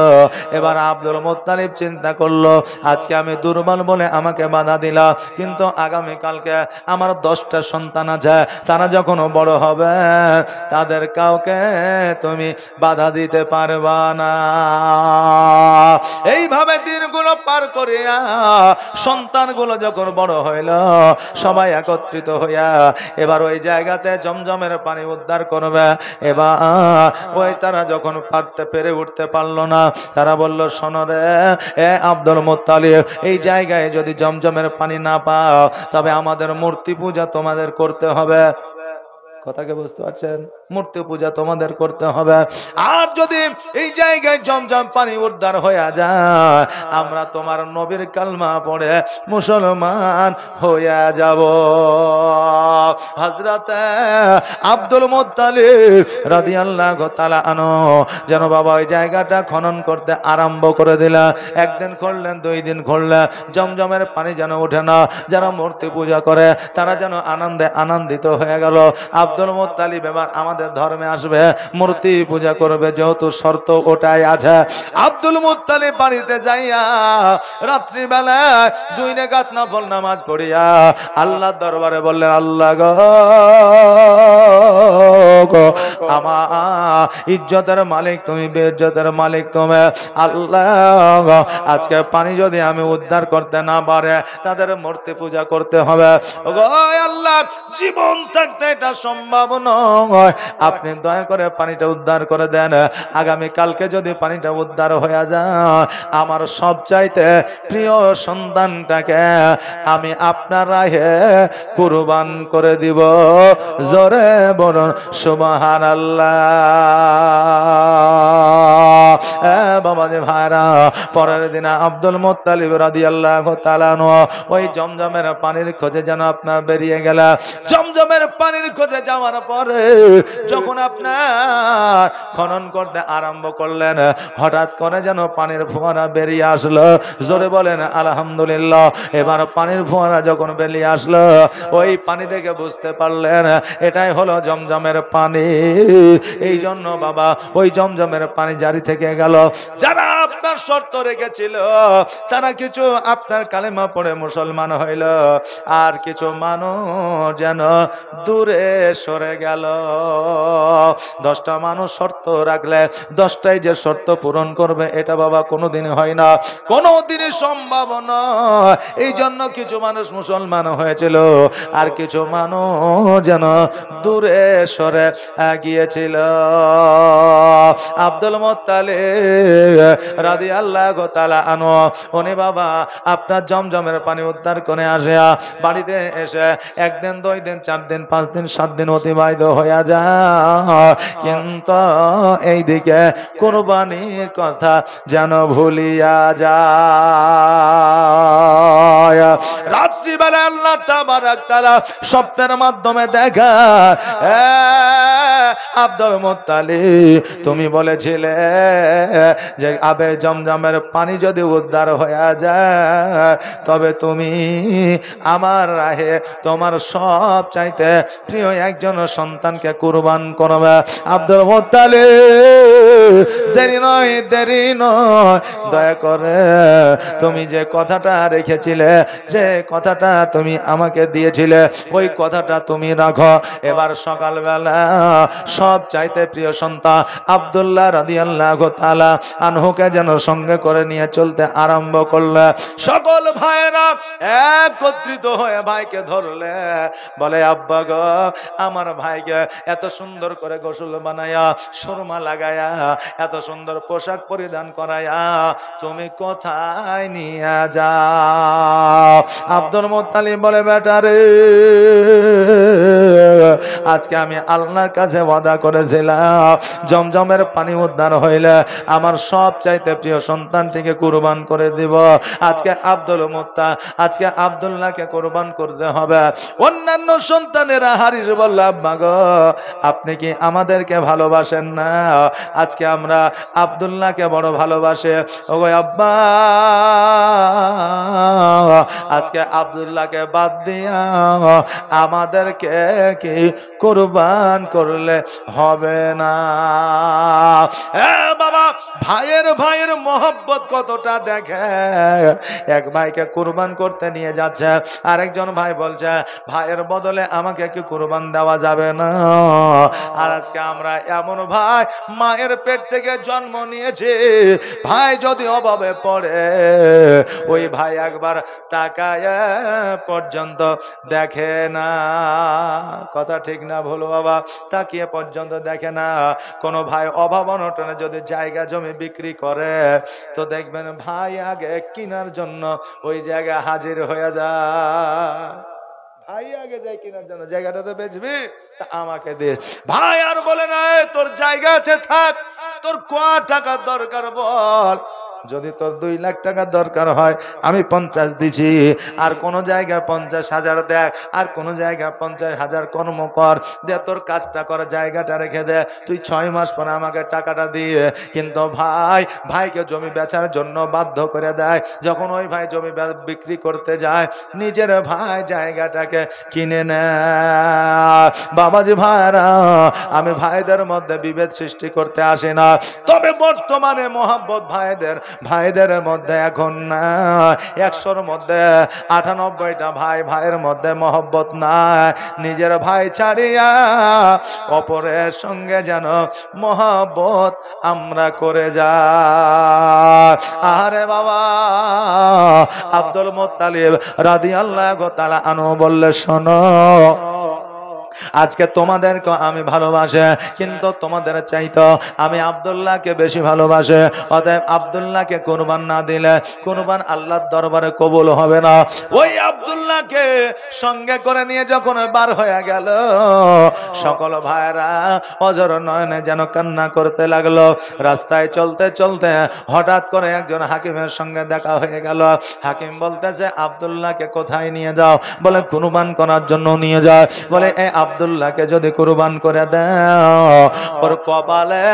এবার আব্দুল মুত্তালিব চিন্তা করলো, আজকে আমি দুর্বল বলে আমাকে বাধা দিল, কিন্তু আগামী কালকে আমার 10টা সন্তান আছে, তারা যখন বড় হবে তাদের কাউকে তুমি বাধা দিতে পারবা না। এইভাবে দিনগুলো পার করিয়া সন্তানগুলো যখন বড় হইল, সবাই একত্রিত হইয়া এবার ওই জায়গাতে জমজমের পানি উদ্ধার করবে। এবার ওই তারা যখন পেরে উঠতে পারলো না, তারা বলল শোনো রে আব্দুল মুত্তালিব, এই জায়গায় যদি জমজমের পানি না পাও তবে আমাদের মূর্তি পূজা তোমাদের করতে হবে। কথাকে বুঝতে পারছেন? মূর্তি পূজা তোমাদের করতে হবে। আর যদি এই জায়গায় জমজম পানি উদ্ধার হয়ে যায়, আমরা তোমার নবীর কালমা পড়ে মুসলমান হয়ে যাব। হযরত আব্দুল মুত্তালিব রাদিয়াল্লাহু তাআলা আনহু যেন বাবা ওই জায়গাটা খনন করতে আরম্ভ করে দিলা। একদিন করলেন, 2 দিন করলেন, জমজমের পানি যেন ওঠে না। যারা মূর্তি পূজা করে তারা যেন আনন্দে আনন্দিত হয়ে গেল। আব্দুল মুত্তালিব এবার আমাদের ধর্মে আসবে, মূর্তি পূজা করবে, যেহেতু শর্ত ওটাই আছে। আব্দুল মুত্তালিব বাড়িতে যাইয়া রাত্রিবেলা 2 রাকাত নফল নামাজ পড়িয়া আল্লাহর দরবারে বললেন, আল্লাহ গো, আমার ইজ্জতের মালিক তুমি, বেইজ্জতের মালিক তুমি। আল্লাহ আজকে পানি যদি আমি উদ্ধার করতে না পারে তাদের মূর্তি পূজা করতে হবে। ওগো আল্লাহ, জীবন থাকতে এটা সম্ভব নয়, আপনি দয়া করে পানিটা উদ্ধার করে দেন। আগামী কালকে যদি পানিটা উদ্ধার হয়ে যায়, আমার সবচাইতে প্রিয় সন্তানটাকে আমি আপনার রাহে কুরবান করে দিব। জোরে বলুন সুবহানাল্লাহ। বাবাজি ভাইরা, পরের দিন আব্দুল মুত্তালিব রাদিয়াল্লাহু তাআলা আনহু ওই জমজমের পানির খোঁজে যেন আপনার বেরিয়ে গেল। জমজমের পানির খোঁজে যাওয়ার পরে যখন আপনার খনন করতে আরম্ভ করলেন, হঠাৎ করে যেন পানির ফোয়ারা বেরিয়ে আসলো। জোরে বলেন আলহামদুলিল্লাহ। এবার পানির ফোয়ারা যখন বেরিয়ে আসলো, ওই পানি দেখে বুঝতে পারলেন এটাই হলো জমজমের পানি। এই জন্য বাবা ওই জমজমের পানি জারি থেকে গেল। যারা আপনার শর্ত রেখেছিল তারা কিছু আপনার কালেমা পড়ে মুসলমান হইল, আর কিছু মানুষ যেন দূরে সরে গেল। 10টা মানুষ শর্ত রাখলে 10টাই যে শর্ত পূরণ করবে এটা বাবা কোনোদিন হয় না, কোনোদিনই সম্ভব নয়। এই জন্য কিছু মানুষ মুসলমান হয়েছিল, আর কিছু মানুষ যেন দূরে সরে গিয়েছিল। আব্দুল মুত্তালিব রাদিয়াল্লাহু তাআলা আনহু উনি বাবা আপনার জমজমের পানি উদ্ধার করে আসে। বাড়িতে এসে 1 দিন, 2 দিন, 4 দিন, 5 দিন, 7 দিন অতিবাহিত হয়ে যায়, কিন্তু এইদিকে কুরবানির কথা যেন ভুলিয়া যায়। হয়। রাত্রিবেলা আল্লাহ তাবারক তাআলা স্বপ্নের মাধ্যমে দেখা, আব্দুল মুত্তালিব তুমি বলেছিলে যে আবে জমজমের পানি যদি উদ্ধার হয়ে যায় তবে তুমি আমার রাহে তোমার সব চাইতে প্রিয় একজন সন্তানকে কুরবান করবে। আব্দুল মুত্তালিব দেরি নয় দয়া করে তুমি যে কথাটা রেখেছিলে, যে কথাটা তুমি আমাকে দিয়েছিলে, ওই কথাটা তুমি রাখো। এবার সকালবেলা সব চাইতে প্রিয় সন্তান আব্দুল্লাহ রাদিয়াল্লাহু তাআলা আনহুকে যেন সঙ্গে করে নিয়ে চলতে আরম্ভ করলে। সকল ভাইরা একত্রিত হয়ে ভাইকে ধরলে, বলে আব্বা গো, আমার ভাইকে এত সুন্দর করে গোসল বানায়া, সুরমা লাগায়া, এত সুন্দর পোশাক পরিধান করায়া তুমি কোথায় নিয়ে যাও? আব্দুল মুত্তালিব বলে, বেটা রে, আজকে আমি আল্লাহর কাছে ওয়াদা করেছিলাম জমজমের পানি উদ্ধার হইলে আমার সব চাইতে প্রিয় সন্তানটিকে কুরবান করে দিব। আজকে আজকে আব্দুল্লাহকে কুরবান করতে হবে। অন্যান্য সন্তানেরা হারিস বলল, আব্বা গো, আপনি কি আমাদেরকে ভালোবাসেন না? আজকে আমরা আব্দুল্লাহকে বড় ভালোবাসে। ওগো আব্বা, আজকে আব্দুল্লাহকে বাদ দিয়া আমাদেরকে কি কুরবান করলে হবে না? বাবা, ভাইয়ের মহব্বত কতটা দেখে। এক ভাইকে কুরবান করতে নিয়ে যাচ্ছে, আরেকজন ভাই বলছে ভাইয়ের বদলে আমাকে কি কুরবান দেওয়া যাবে না? আর আজকে আমরা এমন ভাই, মায়ের পেট থেকে জন্ম নিয়েছে, ভাই যদি অভাবে পড়ে ওই ভাই একবার তাকায় পর্যন্ত দেখে না। কথা ঠিক না ভুল বাবা? তাকিয়ে পর্যন্ত দেখে না। কোন ভাই অভাব অনটনে যদি জায়গা জমি বিক্রি করে তো দেখবেন ভাই আগে কেনার জন্য ওই জায়গায় হাজির হয়ে যায়। ভাই আগে যাই কেনার জন্য, জায়গাটা তো বেচবি, তা আমাকে দে। ভাই আর বলে না তোর জায়গা আছে থাক, তোর কত টাকা দরকার বল। যদি তোর 2 লাখ টাকা দরকার হয় আমি 50 দিছি, আর কোন জায়গায় 50,000 দেখ, আর কোন জায়গায় 50,000 কর্ম কর, দে তোর কাজটা কর, জায়গাটা রেখে দে, তুই 6 মাস পরে আমাকে টাকাটা দিয়ে। কিন্তু ভাইকে জমি বেচার জন্য বাধ্য করে দেয়। যখন ওই ভাই জমি বিক্রি করতে যায়, নিজের ভাই জায়গাটাকে কিনে নেয়। বাবাজি ভাইরা, আমি ভাইদের মধ্যে বিভেদ সৃষ্টি করতে আসি না, তবে বর্তমানে মহব্বত ভাইদের মধ্যে এখন না। 100-র মধ্যে 98টা ভাইয়ের মধ্যে মহব্বত নাই। নিজের ভাই ছাড়িয়া অপরের সঙ্গে যেন মহব্বত আমরা করে যাই। আরে বাবা, আব্দুল মুত্তালিব রাদিয়াল্লাহু তাআলা আনহু বললে, শোনো, আজকে তোমাদেরকে আমি ভালোবাসে, কিন্তু তোমাদের চাইতো আমি আব্দুল্লাহকে বেশি ভালোবাসে। অতএব আব্দুল্লাহকে কুরবান না দিলে কুরবান আল্লাহর দরবারে কবুল হবে না। ওই আব্দুল্লাহকে সঙ্গে করে নিয়ে যখন বার হয়ে গেল, সকল ভাইরা অজর নয়নে যেন কান্না করতে লাগলো। রাস্তায় চলতে চলতে হঠাৎ করে একজন হাকিমের সঙ্গে দেখা হয়ে গেল। হাকিম বলতেছে, আব্দুল্লাহকে কোথায় নিয়ে যাও? বলে কুরবান করার জন্য নিয়ে যায়। বলে এই আব্দুল্লাহকে যদি কুরবান করে দাও, ওর কপালে,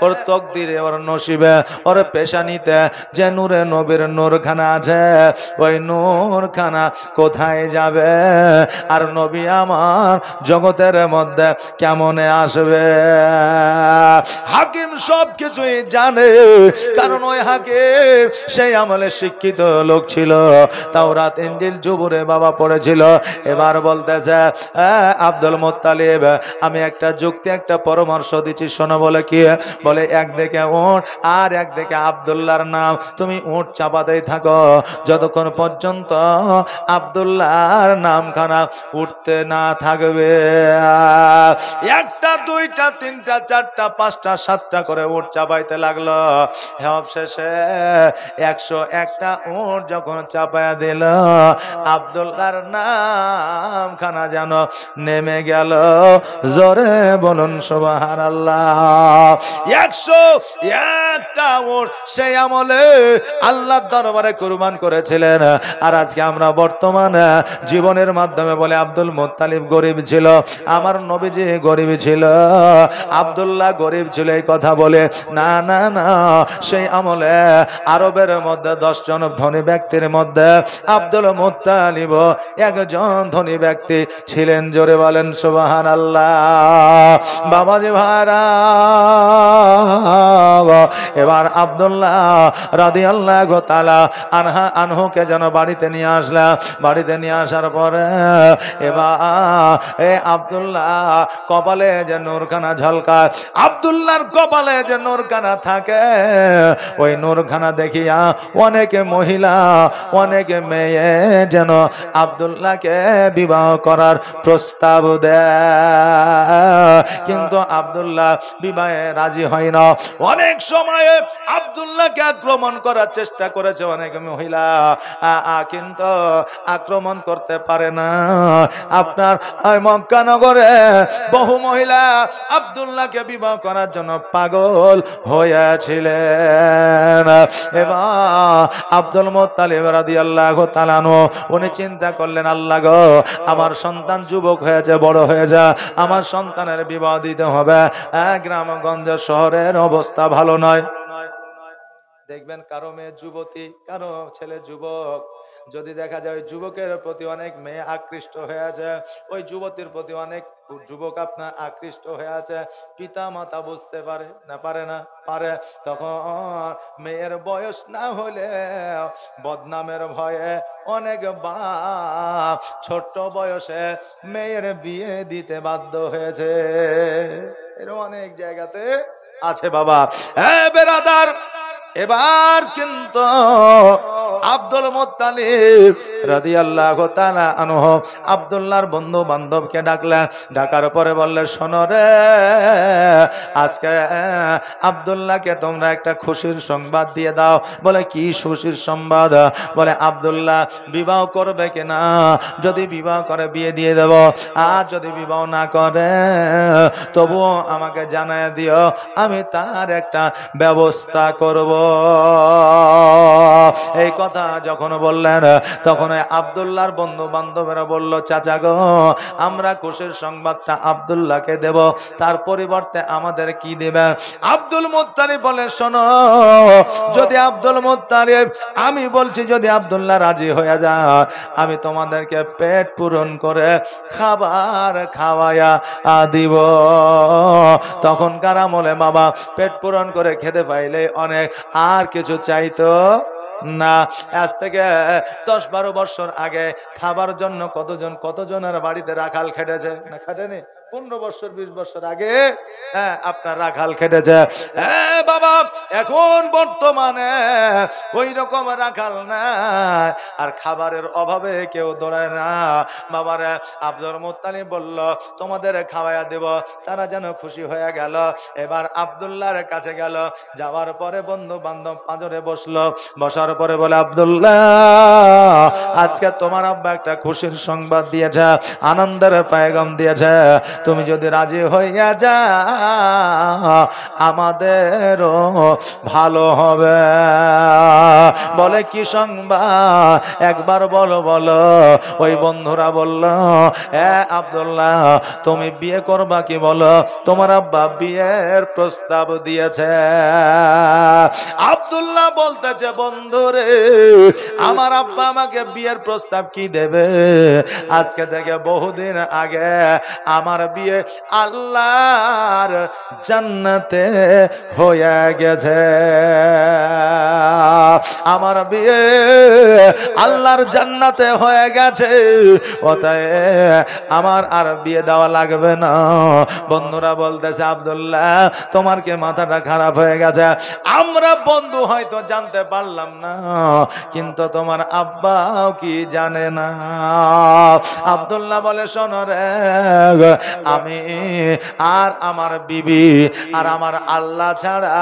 ওর তকদিরে, ওর নসিবে, ওর পেশানিতে যে নূরে নবীর নূরখানা আছে, ওই নূরখানা কোথায় যাবে? আর নবী আমার জগতের মধ্যে কেমনে আসবে? হাকিম সব কিছুই জানে, কারণ ওই হাকিম সেই আমলে শিক্ষিত লোক ছিল, তাওরাত ইনজিল জবুরে বাবা পড়েছিল। এবার বলতেছে, আব্দুল মুত্তালিব, আমি একটা যুক্তি, একটা পরামর্শ দিচ্ছি, শোনো। বলে কি? বলে একদিকে উট আর একদিকে আব্দুল্লাহর নাম, তুমি উট চাপাতেই থাকো যতক্ষণ পর্যন্ত আব্দুল্লাহর নামখানা উঠতে না থাকবে। একটা, দুইটা, তিনটা, চারটা, পাঁচটা, সাতটা করে উট চাপাইতে লাগলো। শেষে 101টা উট যখন চাপায়া দিল, আব্দুল্লাহর নামখানা যেন নেমে গেল। জোরে বলুন সুবহানাল্লাহ। 101টা উট সেই আমলে আল্লাহর দরবারে কুরবান করেছিলেন। আর আজকে আমরা বর্তমানে জীবনের মাধ্যমে বলে আব্দুল মুত্তালিব গরিব ছিল, আমার নবীজি গরিব ছিল, আব্দুল্লাহ গরিব ছিল, এই কথা বলে না না না। সেই আমলে আরবের মধ্যে 10 জন ধনী ব্যক্তির মধ্যে আব্দুল মুত্তালিব একজন ধনী ব্যক্তি ছিলেন। জোরে বলেন সুবহানাল্লাহ। বাবাজি ভাইরা, এবার আব্দুল্লাহ রাদিয়াল্লাহু তাআলা আনহুকে যেন বাড়িতে নিয়ে আসলাম। বাড়িতে নিয়ে আসার পরে এবার আব্দুল্লাহ কপালে যে নূরখানা ঝলকায়, আব্দুল্লাহর কপালে যে নূরখানা থাকে, ওই নূরখানা দেখিয়া অনেকে মহিলা অনেকে মেয়ে যেন আব্দুল্লাহকে বিবাহ করার প্রস্তাব দেয়, কিন্তু আব্দুল্লাহ বিবাহে রাজি হয় না। অনেক সময়ে আব্দুল্লাহকে আক্রমণ করার চেষ্টা করেছে অনেক মহিলা, কিন্তু আক্রমণ করতে পারে না। আপনার মক্কা নগরে বহু মহিলা আব্দুল্লাহকে বিবাহ করার জন্য পাগল হয়েছিলেন। এবার আব্দুল মুত্তালিব রাদিয়াল্লাহু তাআলা আনহু উনি চিন্তা করলেন, আল্লাহ গো, আমার সন্তান যুবক হয়েছে, বড় হয়ে যা, আমার সন্তানের বিবাহ দিতে হবে। গ্রামগঞ্জ শহরের অবস্থা ভালো নয়। দেখবেন কারো মেয়ে যুবতী, কারো ছেলে যুবক, যদি দেখা যায় ওই যুবকের প্রতি অনেক মেয়ে আকৃষ্ট হয়ে আছে, ওই যুবতীর প্রতি অনেক যুবক আপনার আকৃষ্ট হয়ে আছে, পিতা মাতা বুঝতে পারে না, পারে না, পারে, তখন মেয়ের বয়স না হলে বদনামের ভয়ে অনেক বাপ ছোট্ট বয়সে মেয়ের বিয়ে দিতে বাধ্য হয়েছে। এরকম অনেক জায়গাতে আছে বাবা। বেরাদার, এবার কিন্তু আব্দুল মুত্তালিব রাদিয়াল্লাহু তাআলা আনহু আব্দুল্লাহর বন্ধু বান্ধবকে ডাকলেন। ডাকার পরে বললেন, শোনো রে, আজকে আব্দুল্লাহকে তোমরা একটা খুশির সংবাদ দিয়ে দাও। বলে, কি খুশির সংবাদ? বলে, আব্দুল্লাহ বিবাহ করবে কিনা, যদি বিবাহ করে বিয়ে দিয়ে দেব, আর যদি বিবাহ না করে তবুও আমাকে জানায় দিও, আমি তার একটা ব্যবস্থা করব। এই কথা যখন বললেন তখন আব্দুল্লাহর বন্ধু বান্ধবেরা বলল, চাচা গো, আমরা খুশির সংবাদটা আব্দুল্লাহকে দেব, তার পরিবর্তে আমাদের কি দেবেন? আব্দুল মুত্তালিব বলে, শোনো, যদি আব্দুল মুত্তালিব, আমি বলছি যদি আব্দুল্লাহ রাজি হয়ে যায়, আমি তোমাদেরকে পেট পূরণ করে খাবার খাওয়ায়া দিব। তখনকার আমলে বাবা পেট পূরণ করে খেতে পাইলে অনেক, আর কিছু চাইতো না। আজ থেকে 10-12 বছর আগে খাবার জন্য কতজনের বাড়িতে রাখাল খেটেছে না, খেটেনি? 15 বছর 20 বছর আগে আপনার রাখাল খেটেছে। বাবা, এখন বর্তমানে ওই রকম রাখাল না, আর খাবারের অভাবে কেউ দৌড়ায় না। বাবারে আব্দুল মুত্তালিব বলল, তোমাদের খাওয়াইয়া দেব। তারা যেন খুশি হয়ে গেল। এবার আব্দুল্লাহর কাছে গেল, যাওয়ার পরে বন্ধু বান্ধব পাঁজরে বসলো। বসার পরে বলে, আব্দুল্লাহ, আজকে তোমার আব্বা একটা খুশির সংবাদ দিয়েছে, আনন্দের পয়গাম দিয়েছে, তুমি যদি রাজি হইয়া যাও আমাদেরও ভালো হবে। বলে, কি সংবাদ? একবার বলো বলো। ওই বন্ধুরা বলল, আব্দুল্লাহ, তুমি বিয়ে করবা কি বলো? তোমার আব্বা বিয়ের প্রস্তাব দিয়েছে। আব্দুল্লাহ বলতেছে, বন্ধুরে, আমার আব্বা আমাকে বিয়ের প্রস্তাব কি দেবে? আজকে থেকে বহুদিন আগে আমার বিয়ে আল্লাহর জান্নাতে হয়ে গেছে। আমার বিয়ে আল্লাহর জান্নাতে হয়ে গেছে, অতএব আমার আর বিয়ে দেওয়া লাগবে না। বন্ধুরা বলতেছে, আব্দুল্লাহ, তোমার কি মাথাটা খারাপ হয়ে গেছে? আমরা বন্ধু হয়তো জানতে পারলাম না, কিন্তু তোমার আব্বাও কি জানে না? আব্দুল্লাহ বলে, শোনো রে, আমি আর আমার বিবি আর আমার আল্লাহ ছাড়া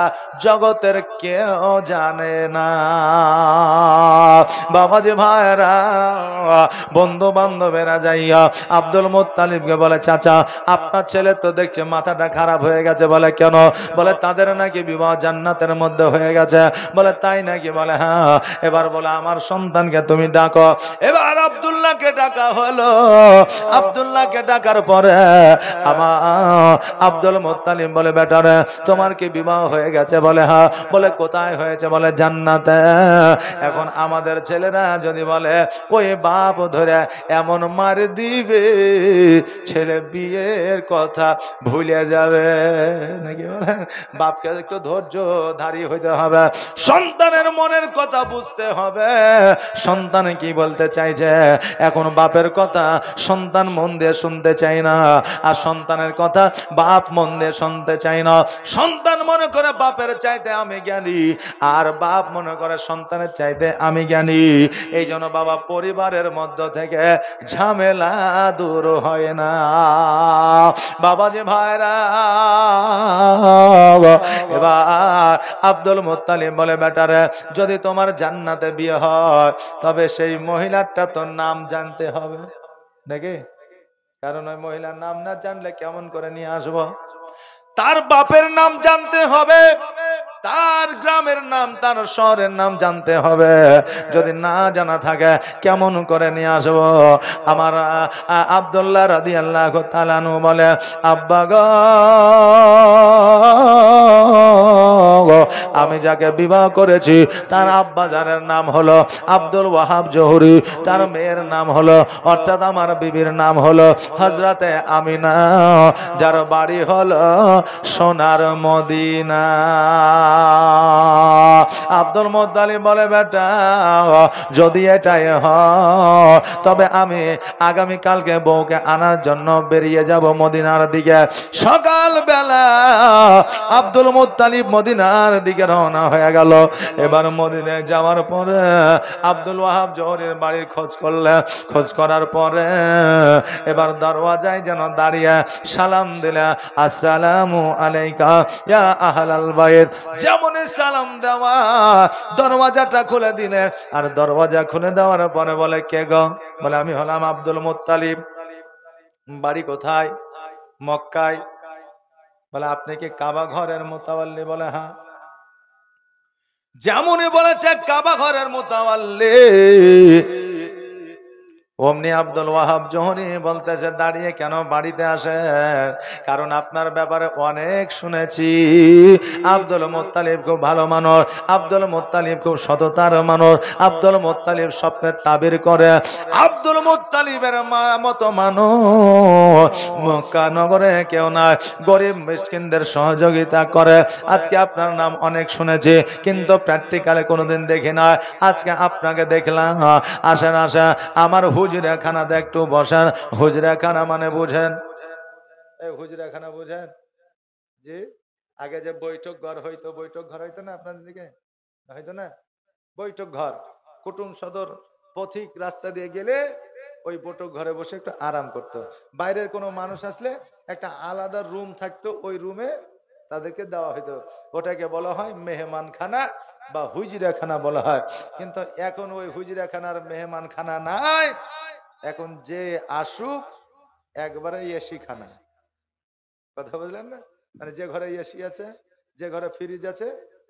জগতের কেউ জানে না। বাবাজি ভাইরা, বন্ধু বান্ধবেরা যাইয়া আব্দুল মুত্তালিবকে বলে, চাচা আপনার ছেলে তো দেখছে মাথাটা খারাপ হয়ে গেছে। বলে কেন? বলে তাদের নাকি বিবাহ জান্নাতের মধ্যে হয়ে গেছে। বলে তাই নাকি? বলে হ্যাঁ। এবার বলে আমার সন্তানকে তুমি ডাকো। এবার আব্দুল্লাহকে ডাকা হলো। আব্দুল্লাহকে ডাকার পরে আমার আব্দুল মুত্তালিব বলে, বেটারে তোমার কি বিবাহ হয়ে গেছে? বলে হ্যাঁ। বলে কোথায় হয়েছে? বলে জান্নাতে। এখন আমাদের ছেলেরা যদি বলে ওই বাপ ধরে এমন মার দিবে ছেলে বিয়ের কথা ভুলে যাবে নাকি? বলে বাপকে একটু ধৈর্যধারী হইতে হবে, সন্তানের মনের কথা বুঝতে হবে, সন্তান কি বলতে চাইছে। এখন বাপের কথা সন্তান মন দিয়ে শুনতে চাই না, আর সন্তানের কথা বাপ মন দিয়ে শুনতে চাই না। সন্তান মনে করে বাপের চাইতে আমি জ্ঞানী, আর বাপ মনে করে সন্তানের চাইতে আমি জ্ঞানী। এই জন্য বাবা পরিবারের মধ্য থেকে ঝামেলা দূর হয় না। বাবাজি ভাইরা, এবার আব্দুল মুত্তালিব বলে, বেটারে যদি তোমার জান্নাতে বিয়ে হয় তবে সেই মহিলাটা তোর নাম জানতে হবে নাকি? কারণ ওই মহিলার নাম না জানলে কেমন করে নিয়ে আসবো? তার বাপের নাম জানতে হবে, তার গ্রামের নাম, তার শহরের নাম জানতে হবে। যদি না জানা থাকে কেমন করে নিয়ে আসবো? আমার আব্দুল্লাহ রাদিয়াল্লাহু তাআলা আনহু বলে, আব্বা গো, আমি যাকে বিবাহ করেছি তার আব্বা জানের নাম হলো আব্দুল ওয়াহাব জহুরি, তার মেয়ের নাম হলো, অর্থাৎ আমার বিবির নাম হলো হযরতে আমিনা, যার বাড়ি হলো সোনার মদিনা। আব্দুল মুত্তালিব বলে, বেটা যদি এটাই হয় তবে আমি আগামী কালকে বউকে আনার জন্য বেরিয়ে যাব মদিনার দিকে। সকাল বেলা আব্দুল মুত্তালিব মদিনার দিকে রওনা হয়ে গেল। এবার মদিনায় যাওয়ার পরে আব্দুল ওয়াহাব জহুরির বাড়ির খোঁজ করলে, খোঁজ করার পরে এবার দরওয়াজায় যেন দাঁড়িয়ে সালাম দিলে, আসসালামু আলাইকা ইয়া আহলাল বাইত। যেমনই সালাম দেওয়া দরওয়াজাটা খুলে দিলেন, আর দরওয়াজা খুলে দেওয়ার পরে বলে, কে গো? বলে আমি হলাম আব্দুল মুত্তালিব। বাড়ি কোথায়? মক্কায়। বলে আপনি কি কাবা ঘরের মুতাওয়াল্লি? বলে হ্যাঁ। যেমনই বলেছে কাবা ঘরের মুতাওয়াল্লি, অমনি আব্দুল ওয়াহাব জহুরি বলতেছে, দাঁড়িয়ে কেন বাড়িতে আসেন? কারণ আপনার ব্যাপারে অনেক শুনেছি। আব্দুল মুত্তালিব খুব ভালো মানুষ, আব্দুল মুত্তালিব খুব সততার মানুষ, আব্দুল মুত্তালিব স্বপ্নে তাবির করে। আব্দুল মুত্তালিবের মতো মানুষ মক্কা নগরে কেউ না, গরিব মিসকিনদের সহযোগিতা করে। আজকে আপনার নাম অনেক শুনেছি, কিন্তু প্র্যাকটিক্যালে কোনোদিন দেখি না। আজকে আপনাকে দেখলাম। আসেন আসেন, আমার হুজরাখানাতে একটু বসেন। হুজরাখানা মানে বুঝেন? এই হুজরাখানা বুঝেন? জি, আগে যে বৈঠক ঘর হইতো, বৈঠক ঘর হইতো না আপনাদের দিকে? হইতো না? বৈঠক ঘর, কুটুম সদর পথিক রাস্তা দিয়ে গেলে ওই বৈঠক ঘরে বসে একটু আরাম করতো। বাইরের কোনো মানুষ আসলে একটা আলাদা রুম থাকতো, ওই রুমে তাদেরকে দেওয়া হইতো। ওটাকে বলা হয় মেহমানখানা বা হুজরাখানা বলা হয়। কিন্তু এখন ওই হুজরাখানার মেহমানখানা নাই, এখন যে আসুক একবারে এসি খানা। কথা বুঝলেন না? মানে যে ঘরে এসি আছে, যে ঘরে ফ্রিজ আছে,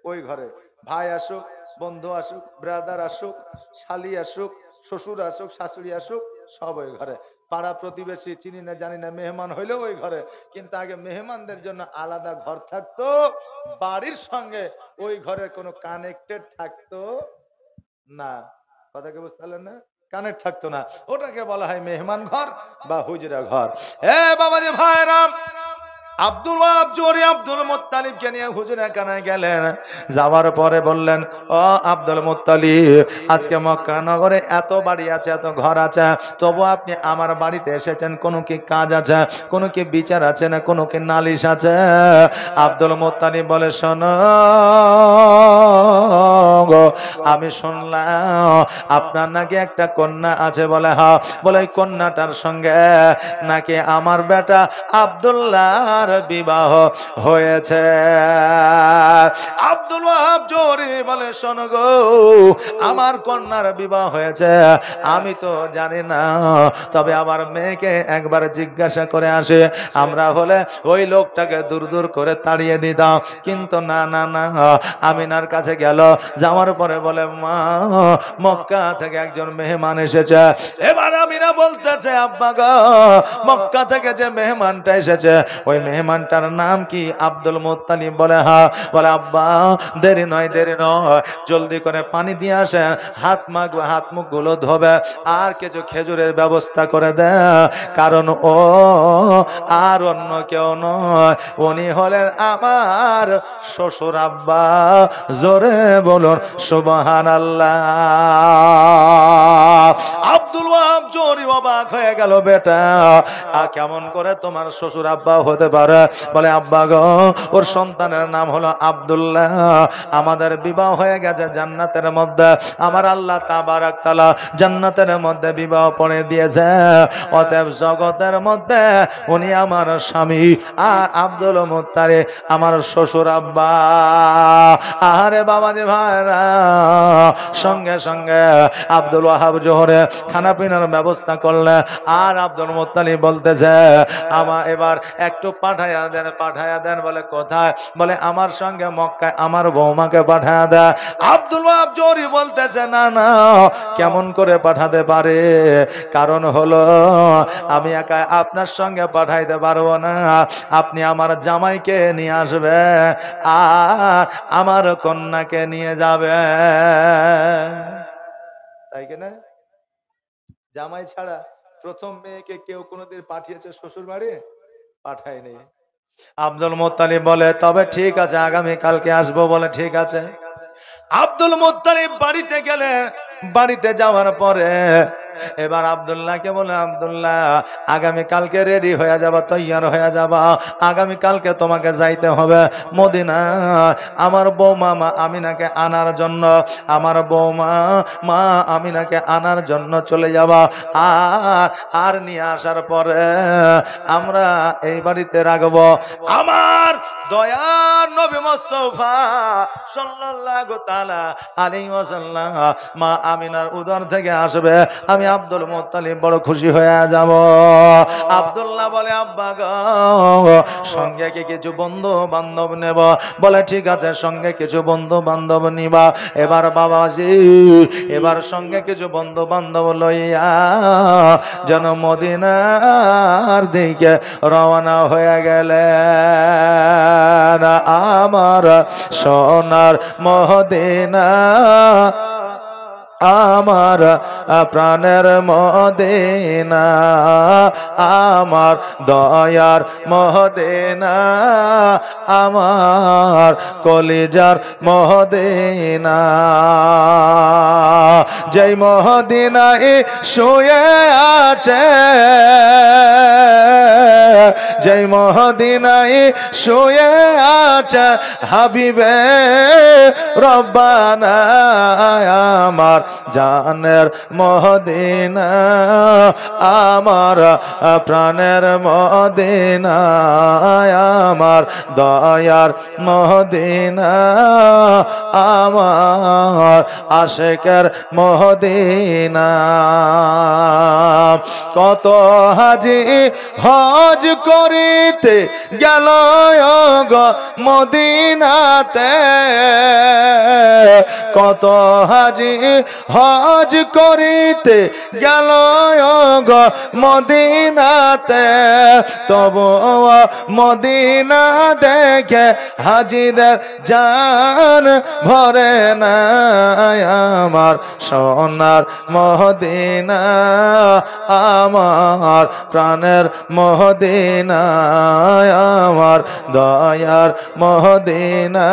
ওই ঘরে ভাই আসুক, বন্ধু আসুক, ব্রাদার আসুক, শালি আসুক, শ্বশুর আসুক, শাশুড়ি আসুক, সব ওই ঘরে। পাড়া প্রতিবেশী চিনি না জানি না, মেহমান হইলেও ওই ঘরে। কিন্তু আগে মেহমানদের জন্য আলাদা ঘর থাকতো, বাড়ির সঙ্গে ওই ঘরের কোনো কানেক্টেড থাকতো না। কথা কি বুঝতে পারলেন না? কানেক্ট থাকতো না, ওটাকে বলা হয় মেহমান ঘর বা হুজরা ঘর। এ বাবাজি ভাইরাম, আব্দুল ওয়াহাব জহুরি আব্দুল মুত্তালিবকে নিয়ে হুজরাখানায় গেলেন। যাওয়ার পরে বললেন, ও আব্দুল মুত্তালিব, আজকে মক্কা নগরে এত বাড়ি আছে, এত ঘর আছে, তবু আপনি আমার বাড়িতে এসেছেন, কোনো কি কাজ আছে, কোনো কি বিচার আছে, না কোনো কি নালিশ আছে? আব্দুল মুত্তালিব বলে, শোনো গো আমি শুনলাম আপনার নাকি একটা কন্যা আছে। বলে হ্যাঁ। বলে ওই কন্যাটার সঙ্গে নাকি আমার বেটা আব্দুল্লাহর বিবাহ হয়েছে। আব্দুল ওয়াহাব জোরে বলে শোনো গো আমার কন্যার বিবাহ হয়েছে আমি তো জানি না, তবে আমার মেয়েকে একবার জিজ্ঞাসা করে আসে। আমরা হলে ওই লোকটাকে দূর দূর করে তাড়িয়ে দিতাম, কিন্তু না না না, আমিনার কাছে গেল। যাওয়ার পরে বলে মা মক্কা থেকে একজন মেহমান এসেছে। এবার আমিনা বলতেছে আব্বা গো মক্কা থেকে যে মেহমানটা এসেছে ওই মেহমানটার নাম কি? Abdul Muttalib. বলে হ্যাঁ। বলে আব্বা দেরি নয় দেরি নয়, জলদি করে পানি দিয়ে আসেন, হাত মুখ গুলো ধোবে আর কিছু খেজুরের ব্যবস্থা করে দে, কারণ ও আর অন্য কেউ নয়, উনি হলেন আমার শ্বশুর আব্বা। জোরে বলুন সুবহানাল্লাহ। আব্দুল ওয়াহাব জোরে অবাক হয়ে গেল, বেটা কেমন করে তোমার শ্বশুর আব্বা হতে পারে? বলে আব্বা গো ওর সন্তানের নাম হলো আব্দুল্লাহ, আমাদের বিবাহ হয়ে গেছে জান্নাতের মধ্যে, আমার আল্লাহ তাবারক তাআলা জান্নাতের মধ্যে বিবাহ পড়ে দিয়েছে, অতএব জগতের মধ্যে উনি আমার স্বামী আর আব্দুল মুত্তালিব আমার শ্বশুর আব্বা। আরে বাবাজি ভাইরা, সঙ্গে সঙ্গে আব্দুল ওয়াহাব জোহরে খানা পিনার ব্যবস্থা করলে, আর আব্দুল মুত্তালিব বলতেছে আমার এবার একটু পাঠায়া দেন। বলে কোথায়? বলে আমার সঙ্গে মক্কায় আমার বৌমাকে পাঠায়া দেয়। আব্দুল ওয়াহাব জোহরি বলতেছে না না, কেমন করে পাঠাতে পারে? কারণ হলো আমি একা আপনার সঙ্গে পাঠাইতে পারবো না, আপনি আমার জামাইকে নিয়ে আসবে আর আমার কন্যাকে নিয়ে যাবে। তাই কিনা? জামাই ছাড়া প্রথম মেয়েকে কেউ কোনোদিন পাঠিয়েছে শ্বশুর বাড়ি? পাঠায়নি। আব্দুল মুত্তালিব বলে তবে ঠিক আছে আগামী কালকে আসবো। বলে ঠিক আছে। আব্দুল মুত্তালিব বাড়িতে গেলে, বাড়িতে যাওয়ার পরে এবার আব্দুল্লাহকে বলে আব্দুল্লাহ আগামী কালকে রেডি হয়ে যাবা, তৈয়ার হয়ে যাবা, আগামী কালকে তোমাকে যাইতে হবে মদিনা আমার বৌমা মা আমিনাকে আনার জন্য। আমার বৌমা মা আমিনাকে আনার জন্য চলে যাবা, আর নিয়ে আসার পরে আমরা এই বাড়িতে রাখবো। আমার দয়ার নবী মুস্তাফা সাল্লাল্লাহু তাআলা আলাইহি ওয়াসাল্লাম মা আমিনার উদর থেকে আসবে, আমি আব্দুল মুত্তালিব বড় খুশি হয়ে যাব। আব্দুল্লাহ বলে আব্বা গো সঙ্গে কি কিছু বন্ধু বান্ধব নেব? বলে ঠিক আছে সঙ্গে কিছু বন্ধু বান্ধব নিবা। এবার বাবাজি এবার সঙ্গে কিছু বন্ধু বান্ধব লইয়া যেন মদিনার দিকে রওনা হয়ে গেলে আমার সোনার মদিনা, আমার প্রাণের মদিনা, আমার দয়ার মদিনা, আমার কলিজার মদিনা, যেই মদিনায় শুয়ে আছে, যেই মদিনায় শুয়ে আছে হাবিবে রব্বানা, আমার জানের মদিনা, আমার প্রাণের মদিনা, আমার দয়ার মদিনা, আমার আশিকের মদিনা। কত হাজি হজ করিতে গেল গো মদিনাতে, কত হাজি হজ করিতে গেল গো মদিনাতে, তবু মদিনা দেখে হাজিদের জান ভরে না, আমার সোনার মদিনা, আমার প্রাণের মদিনা, আমার দয়ার মদিনা,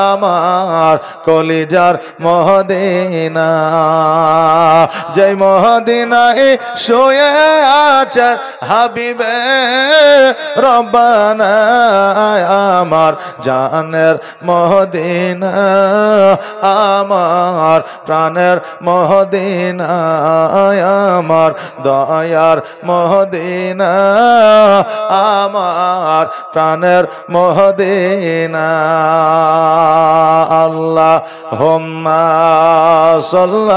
আমার কলিজার মদিনা, যে মদিনায় শুয়ে আছে হাবিবে রব্বানা, আমার জানের মদিনা, আমার প্রাণের মদিনা, আমার দয়ার মদিনা, আমার প্রাণের মদিনা। আল্লাহুম্মা সাল্লি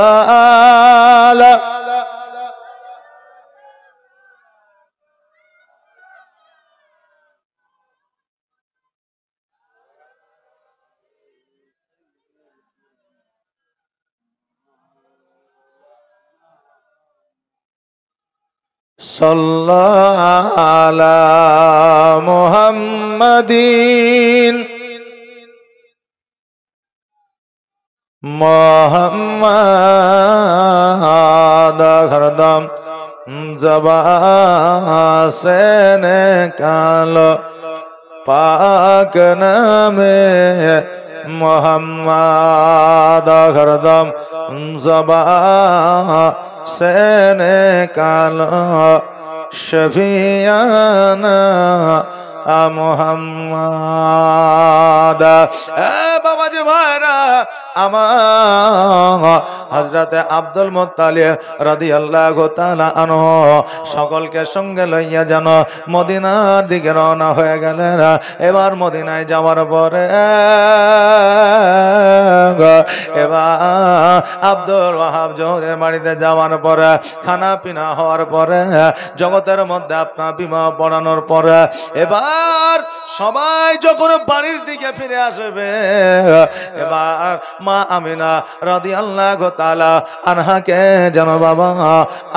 সাল্লাল্লাহু আলা মুহাম্মাদিন মোহাম্মদ হরদম জবা সে নিকালো পাক নামে মোহাম্মদ হরদম জবা से निकालो शफियाना मोहम्मद। बाबा जी भाईरा আমার হযরতে আব্দুল মুত্তালিব রাদিয়াল্লাহু তাআলা আনহু সকলকে সঙ্গে লইয়া যেন মদিনার দিকে রওনা হয়ে গেলেন। এবার মদিনায় যাওয়ার পরে এবার আব্দুল ওয়াহাব জোহরের বাড়িতে যাওয়ার পরে খানা পিনা হওয়ার পরে জগতের মধ্যে আপনার বিবাহ পড়ানোর পরে এবার সবাই যখন বাড়ির দিকে ফিরে আসবে এবার মা আমিনা রাদিয়াল্লাহু তাআলা আনহাকে যেন বাবা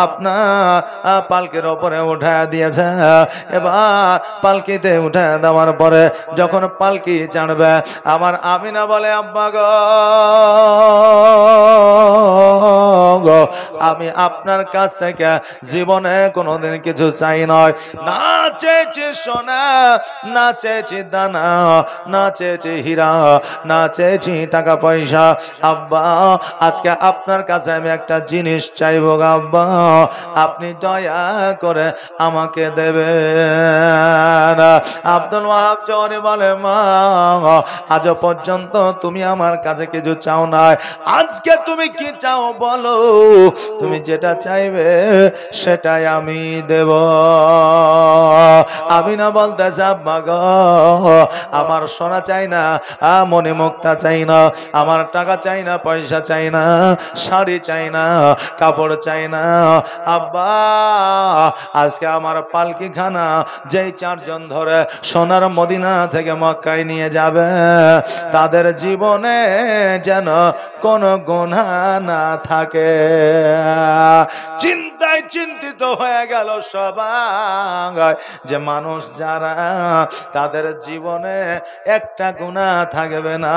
আপনার পালকির উপরে উঠায় দিয়েছে। এবার পালকিতে উঠে দেওয়ার পরে যখন পালকি চাড়বে আমার আমিনা বলে আব্বা গো আমি আপনার কাছ থেকে জীবনে কোনোদিন কিছু চাই নয়, না চেয়েছি সোনা, না চেয়েছি দানা, না চেয়েছি হীরা, না চেয়েছি টাকা পয়সা। আব্বা আজকে আপনার কাছে আমি একটা জিনিস চাইবো আব্বা, আপনি দয়া করে আমাকে দেবেন। আব্দুল ওয়াহাব জোহরি বলে মা আজ পর্যন্ত তুমি আমার কাছে কিছু চাও নাই, আজকে তুমি কি চাও বলো, তুমি যেটা চাইবে সেটাই আমি দেব। আমি না বলতে আব্বা গো আমার সোনা চাই না, মনে মুক্তা চাই না, আমার টাকা চাই না, পয়সা চাই না, শাড়ি চাই না, কাপড় চাই না। আব্বা আজকে আমার পালকি খানা যেই চারজন ধরে সোনার মদিনা থেকে মক্কায় নিয়ে যাবে তাদের জীবনে যেন কোনো গুনাহ না থাকে। চিন্তায় চিন্তিত হয়ে গেল সবাই যে মানুষ যারা তাদের জীবনে একটা গুনাহ থাকবে না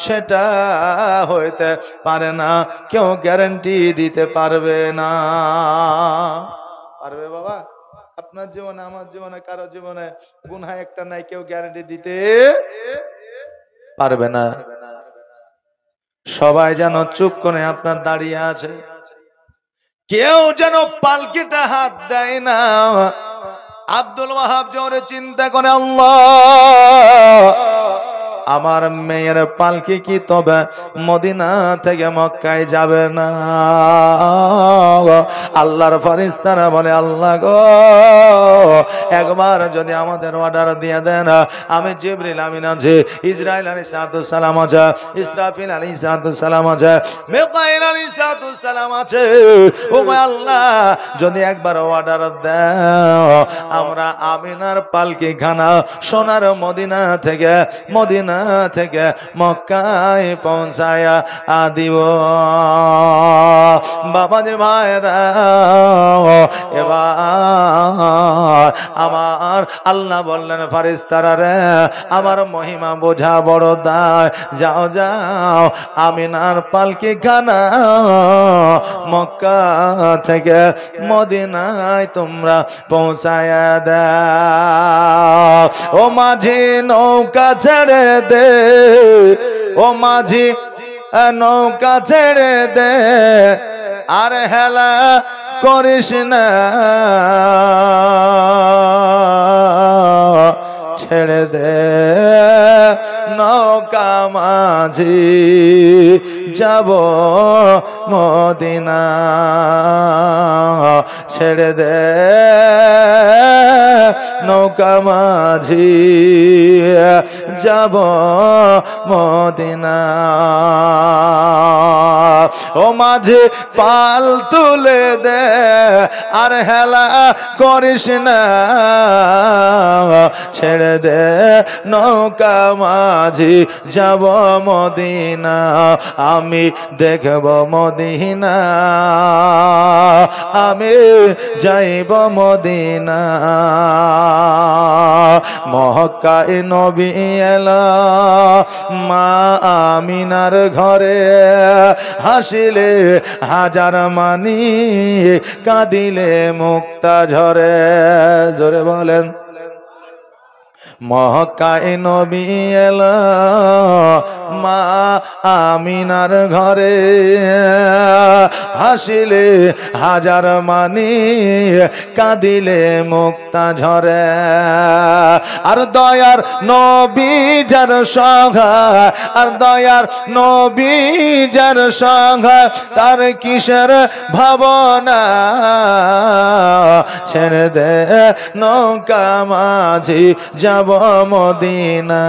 সেটা হইতে পারে না, কেউ গ্যারান্টি দিতে পারবে না। পারবে বাবা? আপনার জীবনে আমার জীবনে কারো জীবনে গুনাহ একটা নাই, কেউ গ্যারান্টি দিতে পারবে না। সবাই যেন চুপ করে আপনার দাঁড়িয়ে আছে, কেউ যেন পালকিতে হাত দেয় না। আব্দুল ওয়াহাব জোহরি চিন্তা করে আল্লাহ আমার মেয়ের পালকি কি তবে মদিনা থেকে মক্কায় যাবে না? আল্লাহর ফেরেশতারা বলে আল্লাহ গো একবার যদি আমাদের অর্ডার দিয়ে দেন, আমি জিবরিল আমিন আছে, ইসরাইল আলাইহিস সালাম আছে, ইসরাফিল আলাইহিস সালাম আছে, মিকাইল আলাইহিস সালাম আছে, ও আল্লাহ যদি একবার অর্ডার দাও আমরা আমিনার পালকি খানা সোনার মদিনা থেকে মক্কায় পৌঁছায়া দিব। বাবাজি ভাইরা এবার আমার আল্লাহ বললেন ফেরেশতারা রে আমার মহিমা বোঝা বড় দায়, যাও যাও আমিনার পালকি খানা মক্কা থেকে মদিনায় তোমরা পৌঁছায়া দাও। ও মাঝি নৌকা ছেড়ে দে, ও মাঝি নৌকা ছেড়ে দে আর হেলা করিস না, ছেড়ে দে নৌকা মাঝি যাব মদিনা, ছেড়ে দে নৌকা মাঝি যাব মদিনা। ও মাঝি পাল তুলে দে আর হেলা করিস না, ছেড়ে দে নৌকা মাঝি যাব মদিনা, আমি দেখব মদিনা, আমি যাইব মদিনা। মক্কায় নবী এলা মা আমিনার ঘরে, হাসিলে হাজার মানি কাঁদিলে মুক্তা ঝরে। জোরে বলেন। মক্কায় নবী এলো মা আমিনার ঘরে, হাসিলে হাজার মানি কাঁদিলে মুক্তা ঝরে। আর দয়ার নবী যার সঙ্গে, আর দয়ার নবী যার সঙ্গে, তার কিসের ভাবনা, ছেড়ে দে নৌকা মাঝি যাব মদিনা,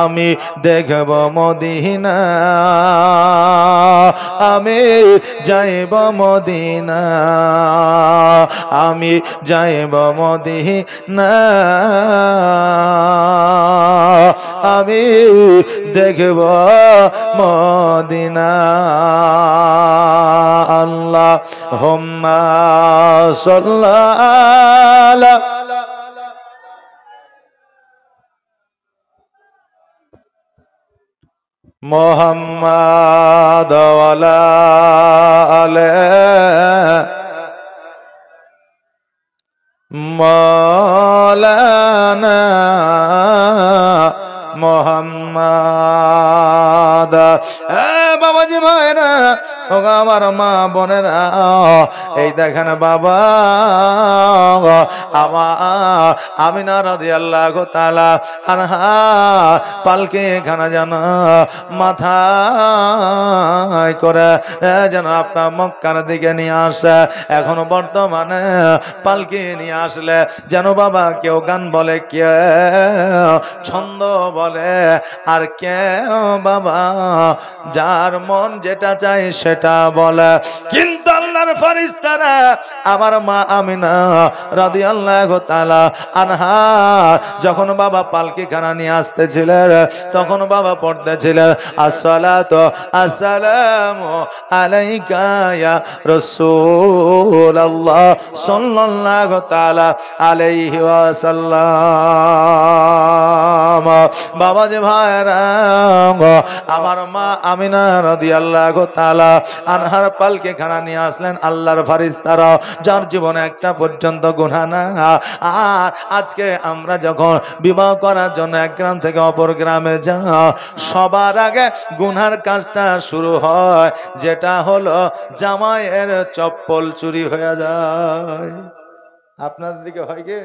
আমি দেখব মদিনা, আমি যাইব মদিনা, আমি যাইব মদিনা, আমি দেখব মদিনা। আল্লাহুম্মা সাল্লি মুহাম্মাদ ওয়ালা আলে মাওলানা মুহাম্মাদ। বাবাজি ভাইরা, ও আমার মা বোনেরা, এই দেখেন বাবা আমার আমিনা রাদিয়াল্লাহু তাআলা আনহা পালকি খানা যেন মাথায় করে যেন আপনার মক্কার দিকে নিয়ে আসে। এখন বর্তমানে পালকি নিয়ে আসলে যেন বাবা কেউ গান বলে, কেউ ছন্দ বলে, আর কেউ বাবা যার মন যেটা চাই সেটা বলে। কিন্তু আল্লাহর ফেরেশতারা আমার মা আমিনা রাদিয়াল্লাহু তাআলা আনহা যখন বাবা পালকি খানা নিয়ে আসতেছিলেন, তখন বাবা পড়তেছিলেন আসসালাতু আসসালামু আলাইকা ইয়া রাসূলুল্লাহ সাল্লাল্লাহু তাআলা আলাইহি ওয়াসাল্লাম। বাবা যে ভাইরা, আমার মা আমিনা রাদিয়াল্লাহু তাআলা আনহার পালকি খানা নিয়ে আসলেন আল্লাহর ফেরেশতারা, যার জীবনে একটা পর্যন্ত গুনাহ না। আর আজকে আমরা যখন বিবাহ করার জন্য এক গ্রাম থেকে অপর গ্রামে যাই, সবার আগে গুনার কাজটা শুরু হয়, যেটা হলো জামাইয়ের চপ্পল চুরি হয়ে যায়। আপনাদের দিকে হয় কি?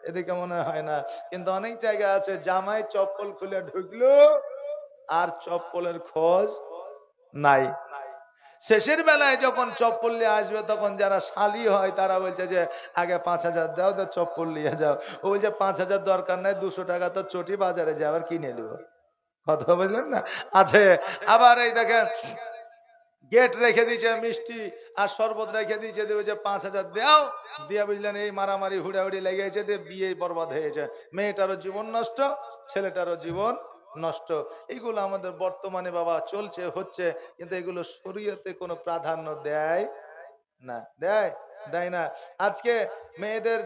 এদিকে মনে হয় না, কিন্তু অনেক জায়গা আছে জামাই চপ্পল খুলে ঢুকলো আর চপ্পলের খোঁজ নাই। শেষের বেলায় যখন চপ্পল নিয়ে আসবে, তখন যারা শালি হয় তারা বলছে যে আগে 5,000 দাও, তো চপ্পল নিয়ে যাও। ও বলছে 5,000 দরকার নাই, 200 টাকা তো চটি বাজারে যে আবার কিনে নেব। কথা বুঝলেন না? আছে আবার এই দেখেন গেট রেখে দিয়েছে মিষ্টি আর শরবত রেখে দিয়েছে, দেবে যে 5,000 দাও, দিয়ে বুঝলেন এই মারামারি হুড়াহুড়ি লেগেছে, দিয়ে বিয়ে বরবাদ হয়েছে, মেয়েটারও জীবন নষ্ট, ছেলেটারও জীবন নষ্ট। এগুলো আমাদের বর্তমানে বাবা চলছে, হচ্ছে, কিন্তু এগুলো শরীয়তে কোনো প্রাধান্য দেয় না। দেয়? দেয় না। আজকে মেয়েদের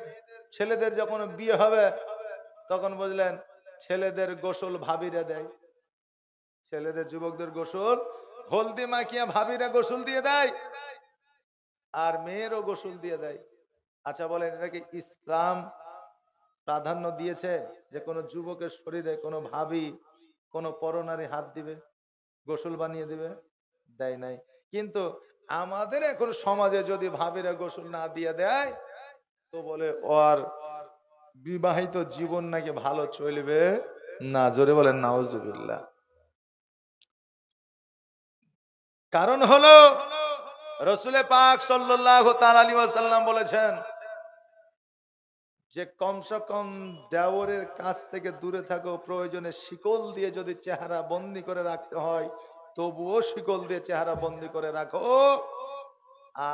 ছেলেদের যখন বিয়ে হবে, তখন বুঝলেন ছেলেদের গোসল ভাবিরা দেয়, ছেলেদের যুবকদের গোসল হলদি মাখিয়া ভাবিরা গোসল দিয়ে দেয়, আর মেয়েরও গোসল দিয়ে দেয়। আচ্ছা বলেন, এটাকে ইসলাম প্রাধান্য দিয়েছে যে কোনো যুবকের শরীরে কোনো ভাবি, কোনো পরনারী হাত দিবে? গোসল বানিয়ে দিবে? দেয় নাই। কিন্তু আমাদের এখন সমাজে যদি ভাবিরা গোসল না দিয়ে দেয় তো বলে ওর বিবাহিত জীবন নাকি ভালো চলবে না। জোরে বলেন নাউজুবিল্লাহ। কারণ হলো রসুলে পাক সাল্লাল্লাহু তাআলা আলাইহি ওয়াসাল্লাম বলেছেন যে কমসে কম দেওরের কাছ থেকে দূরে থাকো, প্রয়োজনে শিকল দিয়ে যদি চেহারা বন্দি করে রাখতে হয় তবুও শিকল দিয়ে চেহারা বন্দি করে রাখো,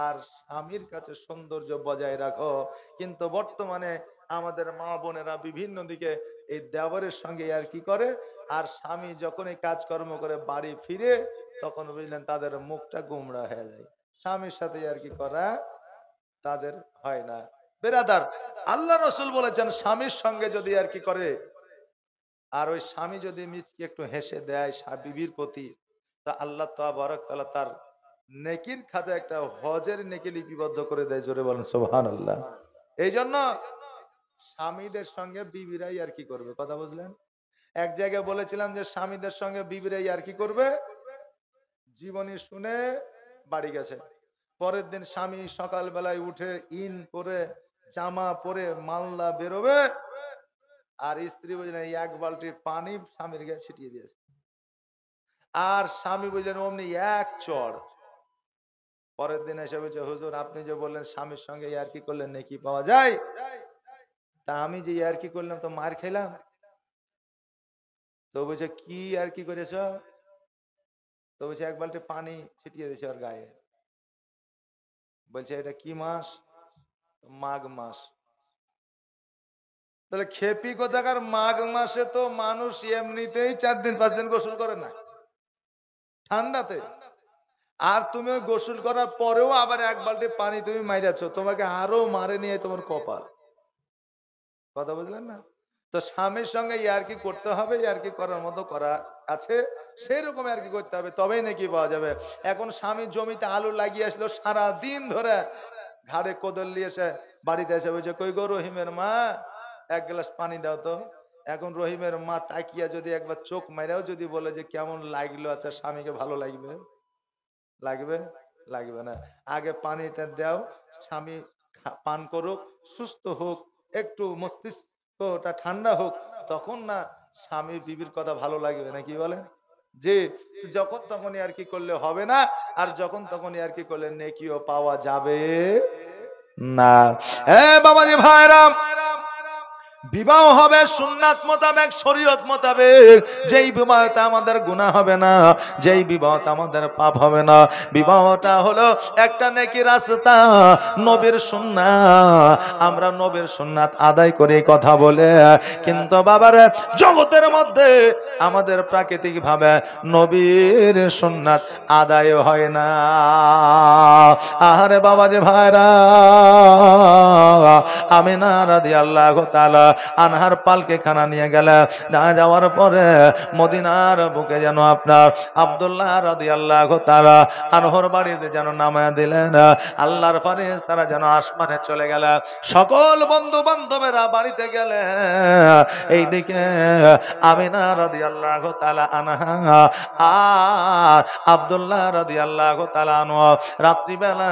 আর স্বামীর কাছে সৌন্দর্য বজায় রাখো। কিন্তু বর্তমানে আমাদের মা বোনেরা বিভিন্ন দিকে এই দেওরের সঙ্গে আর কি করে, আর স্বামী যখন এই কাজকর্ম করে বাড়ি ফিরে তখন বুঝলেন তাদের মুখটা গুমরা হয়ে যায়। স্বামীর সাথে আর কি করা তাদের হয় না। বেরাদার, আল্লাহ রসুল বলেছেন স্বামীর সঙ্গে যদি আর কি করে, আর ওই স্বামী যদি মিচকে একটু হেসে দেয় বিবির প্রতি, তা আল্লাহ তাবারক তাআলা তার নেকির খাতে একটা হজের নেকি লিপিবদ্ধ করে দেয়। জোরে বলেন সুবহানাল্লাহ। এই জন্য স্বামীদের সঙ্গে বিবিরাই আর কি করবে, কথা বুঝলেন? এক জায়গায় বলেছিলাম যে স্বামীদের সঙ্গে বিবিরাই আর কি করবে, জীবনী শুনে বাড়ি গেছে। পরের দিন স্বামী সকালবেলায় উঠে ইন করে জামা পরে মালদা বেরোবে, আর স্ত্রী বুঝলেন এক বালতি পানি স্বামীর গায়ে ছিটিয়ে দিয়েছে, আর স্বামী বুঝলেন অমনি এক চড়। পরের দিন এসে বলছে হুজুর আপনি যে বললেন স্বামীর সঙ্গে ইয়ার্কি করলেন নেকি পাওয়া যায়, তা আমি যে ইয়ার্কি করলাম তো মার খেলাম। তো বলছে কি আর কি করেছ? তো বলছে এক বালতি পানি ছিটিয়ে দিয়েছে ওর গায়ে। বলছে এটা কি মাস? মাঘ মাস। তাহলে খেপি কোথাকার, মাঘ মাসে তো মানুষ এমনিতেই 4 দিন 5 দিন গোসল করে না ঠান্ডাতে, আর তুমি ওই গোসল করার পরেও আবার এক বালতি পানি তুমি মাইরাছো, তোমাকে আরো মারে নিয়ে তোমার কপাল। কথা বুঝলেন না? তো স্বামীর সঙ্গে ইয়ার্কি করতে হবে, ইয়ার্কি করার মতো করা আছে সেই রকম ইয়ার্কি করতে হবে, তবেই নাকি পাওয়া যাবে। এখন স্বামী জমিতে আলু লাগিয়ে আসলো, সারা দিন ধরে ঘাড়ে কোদল নিয়ে এসে বাড়িতে এসে বলছে কই গো রহিমের মা এক গ্লাস পানি দাও তো। এখন রহিমের মা তাকিয়া যদি একবার চোখ মাইরাও যদি বলে যে কেমন লাগলো, আচ্ছা স্বামীকে ভালো লাগবে? লাগবে? লাগবে না। আগে পানিটা দাও, স্বামী পান করুক, সুস্থ হোক, একটু মস্তিষ্কটা ঠান্ডা হোক, তখন না স্বামী বিবির কথা ভালো লাগবে না, কি বলেন? যে যখন তখনই আর কি করলে হবে না, আর যখন তখনই আর কি করলে নেকিও পাওয়া যাবে না। বাবাজি ভাইরা, বিবাহ হবে সুন্নাত মোতাবেক, শরীয়ত মোতাবেক। যেই বিবাহতে আমাদের গুনাহ হবে না, যেই বিবাহতে আমাদের পাপ হবে না, বিবাহটা হলো একটা নেকি রাস্তা, নবীর সুন্নাত। আমরা নবীর সুন্নাত আদায় করে কথা বলে, কিন্তু বাবারে জগতের মধ্যে আমাদের প্রাকৃতিক ভাবে নবীর সুন্নাত আদায় হয় না। আহারে বাবাজি ভাইরা, আমিনা রাদিয়াল্লাহু তাআলা আনহার পালকে খানা নিয়ে গেলে, না যাওয়ার পরে মদিনার বুকে যেন আপনার আব্দুল্লাহ রাদিয়াল্লাহু তাআলা আনহর বাড়িতে যেন নামায়া দিলেন। আল্লাহর ফেরেশতারা যেন আসমানে চলে গেল, সকল বন্ধু বান্ধবেরা বাড়িতে গেলে, এইদিকে আমিনা রাদিয়াল্লাহু তাআলা আনহা আর আব্দুল্লাহ রাদিয়াল্লাহু তাআলা আনহু রাত্রিবেলা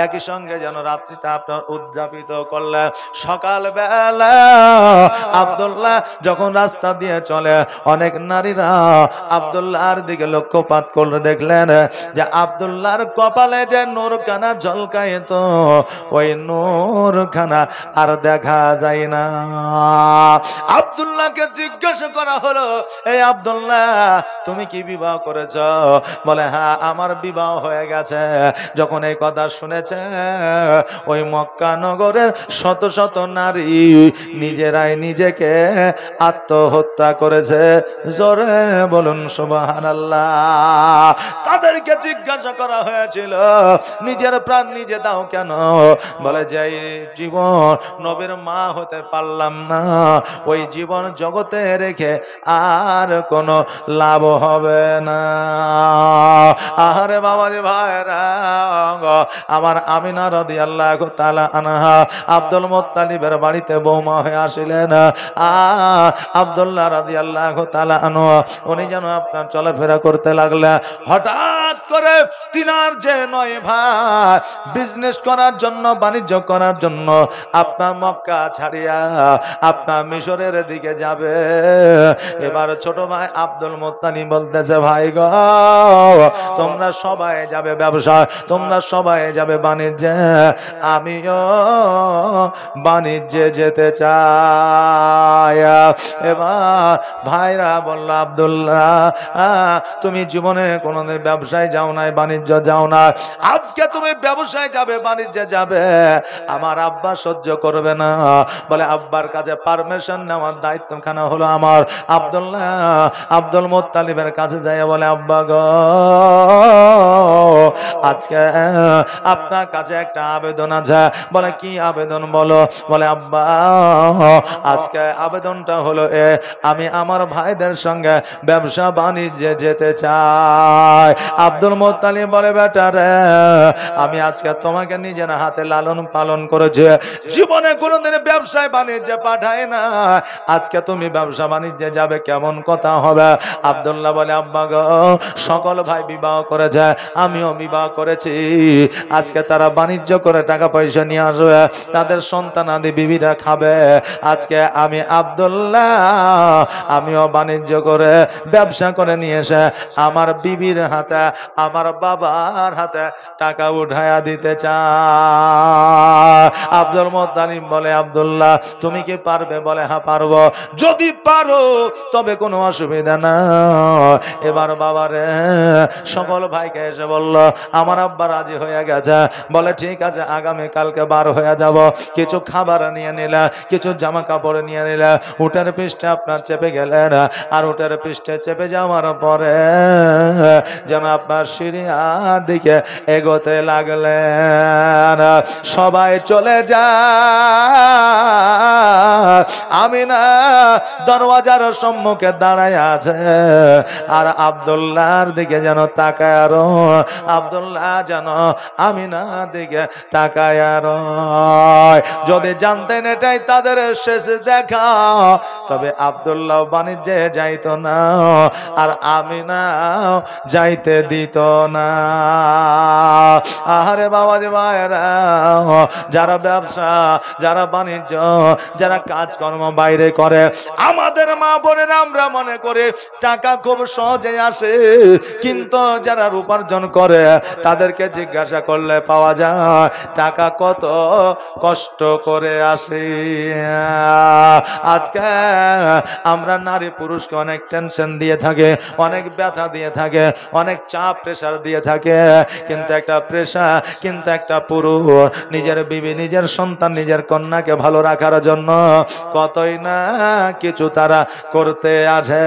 একই সঙ্গে যেন রাত্রিটা আপনার উদযাপিত করলেন। সকালবেলা আব্দুল্লাহ যখন রাস্তা দিয়ে চলে, অনেক নারীরা আব্দুল্লাহর দিকে লক্ষ্যপাত করলে দেখলেন যে আব্দুল্লাহর কপালে যে নূরখানা ঝলকাইত, ওই নূরখানা আর দেখা যায় না। আব্দুল্লাহকে জিজ্ঞাসা করা হলো, এই আব্দুল্লাহ তুমি কি বিবাহ করেছ? বলে হ্যাঁ আমার বিবাহ হয়ে গেছে। যখন এই কথা শুনেছে, ওই মক্কা নগরের শত শত নারী নিজেরাই নিজেকে আত্মহত্যা করেছে। জোরে বলুন সুবহানাল্লাহ। তাদেরকে জিজ্ঞাসা করা হয়েছিল নিজের প্রাণ নিজে দাও কেন? বলে যে জীবন নবীর মা হতে পারলাম না, ওই জীবন জগতে রেখে আর কোনো লাভ হবে না। আহারে বাবারে ভাইরা, আমার আমিনা রাদিয়াল্লাহু তাআলা আনহা আব্দুল মুত্তালিবের বাড়িতে বৌমা হয়ে আসে। ছিলেন আব্দুল্লাহ রাদিয়াল্লাহু তাআলা আনহু, উনি যেন আপনার চলাফেরা করতে লাগলেন। হঠাৎ করে তিনার যে নয় ভাই বিজনেস করার জন্য, বাণিজ্য করার জন্য আপনার মক্কা ছাড়িয়া আপনার মিশরের দিকে যাবে। এবার ছোট ভাই আব্দুল মুত্তালিব বলতেছে, ভাই গো তোমরা সবাই যাবে ব্যবসা, তোমরা সবাই যাবে বাণিজ্যে, আমিও বাণিজ্যে যেতে চাই। এবার ভাইরা বলল, আব্দুল্লাহ তুমি জীবনে কোনোদিন ব্যবসায় যাও নাই, বাণিজ্য যাও না, আজকে তুমি ব্যবসায় যাবে, বাণিজ্যে যাবে, আমার আব্বা সহ্য করবে না। বলে আব্বার কাছে পারমিশন নেওয়ার দায়িত্বখানা হলো আমার। আব্দুল্লাহ আব্দুল মুত্তালিবের কাছে যায়, বলে আব্বা গো আজকে আপনার কাছে একটা আবেদন আছে। বলে কি আবেদন বলো? বলে আব্বা আজকে আবেদনটা হলো আমি আমার ভাইদের সঙ্গে ব্যবসা বাণিজ্যে যেতে চাই। আব্দুল মুত্তালিব বলে, বেটা রে আমি আজকে তোমাকে নিজের হাতে লালন পালন করেছি, জীবনে কোনোদিন ব্যবসায় বাণিজ্যে পাঠায় না, আজকে তুমি ব্যবসা বাণিজ্যে যাবে, কেমন কথা হবে? আব্দুল্লাহ বলে, আব্বা গো সকল ভাই বিবাহ করেছে, আমিও বিবাহ করেছি, আজকে তারা বাণিজ্য করে টাকা পয়সা নিয়ে আসবে, তাদের সন্তানাদি বিবিরা খাবে, আজকে আমি আব্দুল্লাহ আমিও বাণিজ্য করে ব্যবসা করে নিয়ে এসে আমার বিবির হাতে, আমার বাবার হাতে টাকা উঠায়া দিতে চাই। আব্দুল মুত্তালিব বলে, আব্দুল্লাহ তুমি কি পারবে? বলে হ্যাঁ পারবো, যদি পারো তবে কোনো অসুবিধা না। এবার বাবারে সকল ভাইকে এসে বলল, আমার আব্বা রাজি হয়ে গেছে। বলে ঠিক আছে, আগামী কালকে বার হয়ে যাব। কিছু খাবার নিয়ে নিলে, কিছু জামা কাপড় নিয়ে নিলে, উটের পৃষ্ঠে আপনার চেপে গেলেন, আর উটের পৃষ্ঠে চেপে যাওয়ার পরে যেন আপনার সিরিয়ার দিকে এগোতে লাগলেন। সবাই চলে যায়, আমিনা দরওয়াজার সম্মুখে দাঁড়ায় আছে, আর আব্দুল্লাহর দিকে যেন তাকায়, আর আব্দুল্লাহ যেন আমিনার দিকে তাকায়। আর যদি জানতেন এটাই তাদের শেষ দেখা, তবে আব্দুল্লাহ বাণিজ্যে যাইতো না, আর আমিনা যাইতে দিত না। আহারে বাবাজি ভাইরা, যারা ব্যবসা, যারা বাণিজ্য, যারা কাজকর্ম বাইরে করে, আমাদের মা বোনেরা আমরা মনে করে টাকা খুব সহজে আসে, কিন্তু যারা উপার্জন করে তাদেরকে জিজ্ঞাসা করলে পাওয়া যায় টাকা কত কষ্ট করে আসে। আজকে আমরা নারী পুরুষকে অনেক টেনশন দিয়ে থাকে, অনেক ব্যথা দিয়ে থাকে, অনেক চাপ প্রেশার দিয়ে থাকে, কিন্তু একটা প্রেশার, কিন্তু একটা পুরুষ নিজের বিবি, নিজের সন্তান, নিজের কন্যাকে ভালো রাখার জন্য কতই না কিছু তারা করতে আসে।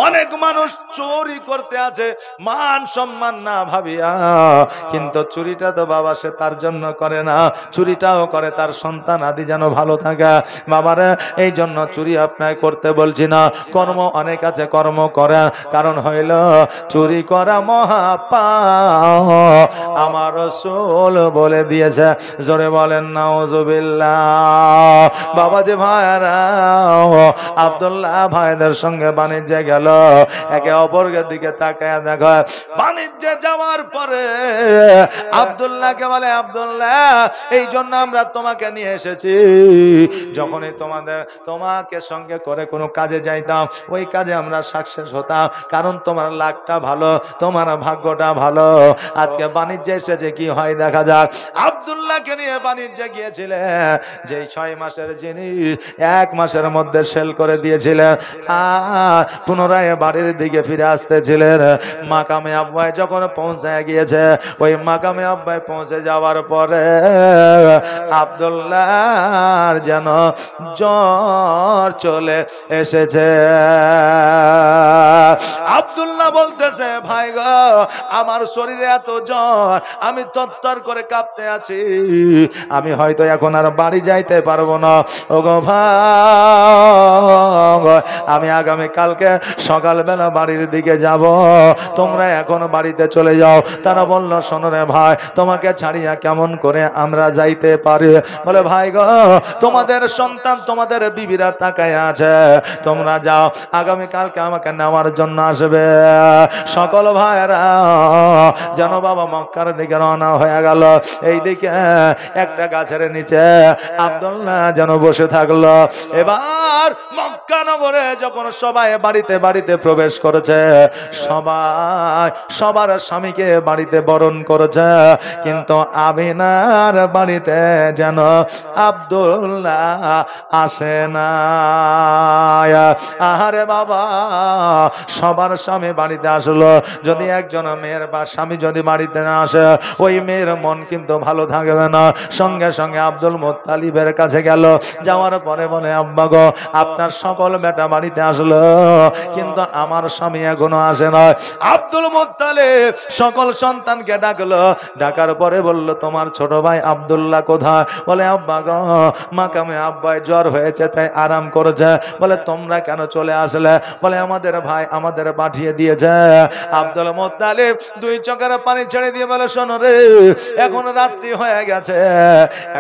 অনেক মানুষ চুরি করতে আছে মান সম্মান না ভাবিয়া, কিন্তু চুরিটা তো বাবা সে তার জন্য করে না, চুরিটাও করে তার সন্তান আদি যেন ভালো থাকে। বাবারে এই জন্য চুরি আপনাকে করতে বলছি না, কর্ম অনেক আছে, কর্ম করা, কারণ হইল চুরি করা মহাপাপ, আমার রাসূল বলে দিয়েছে। জোরে বলেন নাউজুবিল্লাহ। বাবাজি ভাইরা, আব্দুল্লাহ ভাইদের সঙ্গে বাণিজ্যে গেল, একে অপরের দিকে তাকায় দেখো, বাণিজ্যে যাওয়ার পরে আব্দুল্লাহকে বলে, আব্দুল্লাহ এই জন্য আমরা তোমাকে নিয়ে এসেছি, যখনই তোমাকে সঙ্গে করে কোনো কাজে যাইতাম, ওই কাজে আমরা সাকসেস হতাম, কারণ তোমার লাকটা ভালো, তোমার ভাগ্যটা ভালো। আজকে বাণিজ্যে এসেছে, কি হয় দেখা যাক। আব্দুল্লাহকে নিয়ে বাণিজ্যে গিয়েছিলেন, যেই 6 মাসের জিনিস 1 মাসের মধ্যে সেল করে দিয়েছিলেন, আর পুনরায় বাড়ির দিকে ফিরে আসতেছিলেন। মাকামে আব্বায় যখন পৌঁছায় গিয়েছে, ওই মাকামে আব্বায় পৌঁছে যাওয়ার পরে আব্দুল্লাহর যেন জ্বর চলে এসেছে। আব্দুল্লাহ বলতেছে, ভাই গো আমার শরীরে এত জ্বর, আমি তত্তর করে কাঁপতে আছি, আমি হয়তো এখন আর বাড়ি যাইতে পারবো পারবো না। ওগো ভাই, আমি আগামী কালকে সকালবেলা বাড়ির দিকে যাব, তোমরা এখন বাড়িতে চলে যাও। তারা বলল শোনো রে ভাই, তোমাকে ছাড়িয়া কেমন করে আমরা যাইতে পারি? বলে ভাই গো, তোমাদের সন্তান তোমাদের বিবিরা তাকায় আছে, তোমরা যাও, আগামী কালকে আমাকে নেওয়ার জন্য আসবে। সকল ভাইরা যেন বাবা মক্কার দিকে রওনা হয়ে গেল। এইদিকে একটা গাছের নিচে আব্দুল্লাহ যেন বসে থাকলো। এবার মক্কা নগরে যখন সবাই বাড়িতে বাড়িতে প্রবেশ করেছে, সবাই সবার স্বামীকে বাড়িতে বরণ করেছে, কিন্তু আমিনার বাড়িতে যেন আব্দুল্লাহ আসে না। আহারে বাবা, সবার স্বামী বাড়িতে আসলো, যদি একজন মেয়ের বা স্বামী যদি বাড়িতে না আসে, ওই মেয়ের মন কিন্তু ভালো থাকবে না। সঙ্গে সঙ্গে আব্দুল মুত্তালিবের কাছে গেল, যাওয়ার পরে বলে আব্বা গো, আপনার সকল বেটা বাড়িতে আসলো, কিন্তু আমার স্বামী এখনো আসে না। আব্দুল মুত্তালিব সকল সন্তানকে ডাকলো, ডাকার পরে বলল তোমার ছোট ভাই আব্দুল্লাহ কোথায়? বলে আব্বা গো, মাকামে আব্বাই জ্বর হয়েছে তাই আরাম করেছে। বলে তোমরা কেন চলে আসলে? বলে আমাদের ভাই আমাদের পাঠিয়ে দিয়েছে। আব্দুল মুত্তালিব দুই চোখের পানি ছেড়ে দিয়ে বলে শোনো রে, এখন রাত্রি হয়ে গেছে,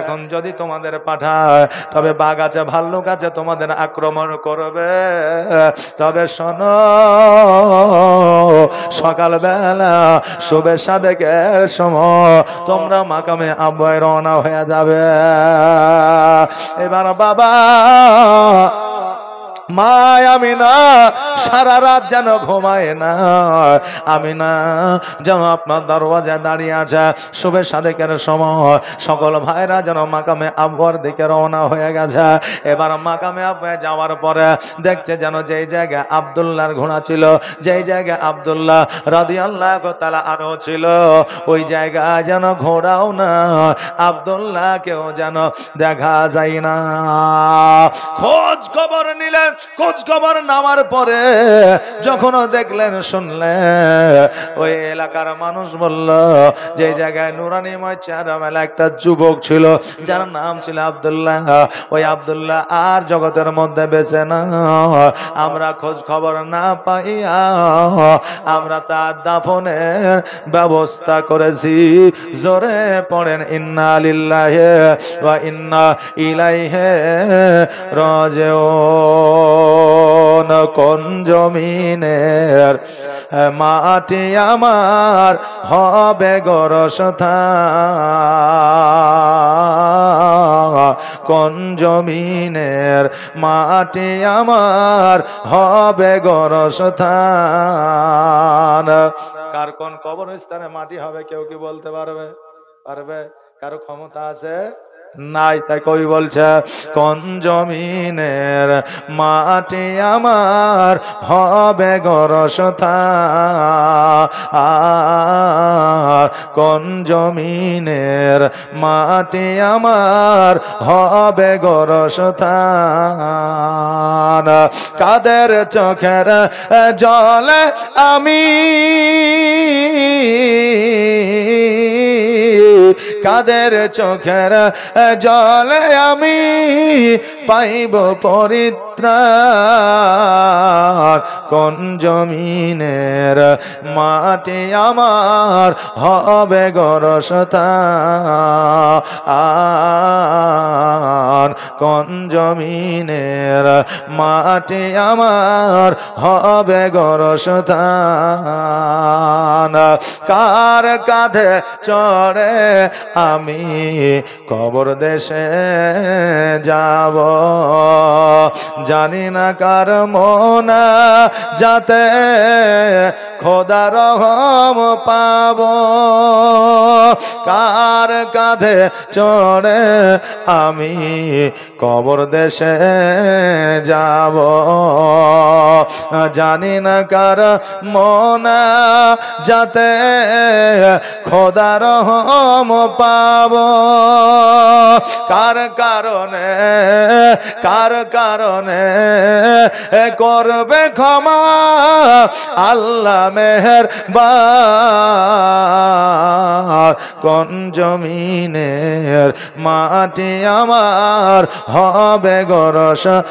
এখন যদি তোমাদের পাঠায় তবে বাঘ আছে ভাল্লুক আছে তোমাদের আক্রমণ করবে। তবে শোনো, সকালবেলা শুভে সাদেকের সময় তোমরা মাকামে আব্বাই রওনা হয়ে যাবে। এবার বাবা মা আমিনা সারা রাত যেন ঘুমায় না। আমিনা যেন আপনার দরওয়াজায় দাঁড়িয়ে আছে। শুভে সাদেকের সময় সকল ভাইরা যেন মাকামে আব্বার দিকে রওনা হয়ে গেছে। এবার মাকামে আব্বায় যাওয়ার পরে দেখছে যেন যেই জায়গায় আব্দুল্লাহর ঘোড়া ছিল, যেই জায়গায় আব্দুল্লাহ রাদিয়াল্লাহু তাআলা আনহু ছিল, ওই জায়গায় যেন ঘোড়াও না, আব্দুল্লাহকেও যেন দেখা যায় না। খোঁজ খবর নিলেন, খোঁজ খবর নেওয়ার পরে যখন দেখলেন শুনলেন, ওই এলাকার মানুষ বলল যে জায়গায় নুরানিময় চেহারাওয়ালা একটা যুবক ছিল যার নাম ছিল আব্দুল্লাহ, ওই আব্দুল্লাহ আর জগতের মধ্যে বেঁচে না। আমরা খোঁজ খবর না পাইয়া আমরা তার দাফনের ব্যবস্থা করেছি। জোরে পড়েন ইন্না লিল্লাহি ওয়া ইন্না ইলাইহি রাজিউন। কোন জমিনের মাটি আমার হবে গোরস্থান, কোন জমিনের মাটি আমার হবে গোরস্থান। কার কোন কবরস্থানে মাটি হবে কেউ কি বলতে পারবে? পারবে? কারো ক্ষমতা আছে? নাই। তাই কবি বলছে কোন জমিনের মাটি আমার হবে গোরস্থান, কোন জমিনের মাটি আমার হবে গোরস্থান। কাদের চোখের জলে আমি, কাদের চোখের জলে আমি পাইব পরিত্রাণ, কোন জমিনের মাটি আমার হবে গোরস্থান, কোন জমিনের মাটি আমার হবে গোরস্থান। কার কাঁধে চড়ে আমি কবর দেশে যাব, জানি না কার মনা যাতে খোদা রহম পাব। কার কাঁধে চড়ে আমি কবর দেশে যাব, জানি না কার মনা যাতে খোদা রহম পাব। কার কারণে করবে ক্ষমা আল্লাহ মেহেরবান। কোন জমিনের মাটি আমার হবে গোরস্থান,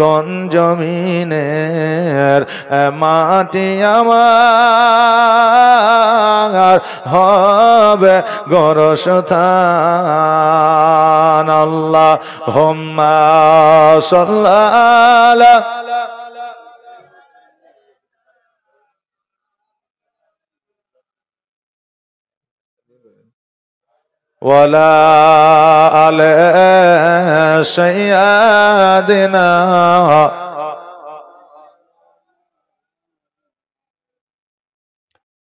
কোন জমিনের মাটি আমার হবে গোরস্থান। আল্লাহুম্মা সাল্লি ওয়ালা আলি সাইয়্যিদিনা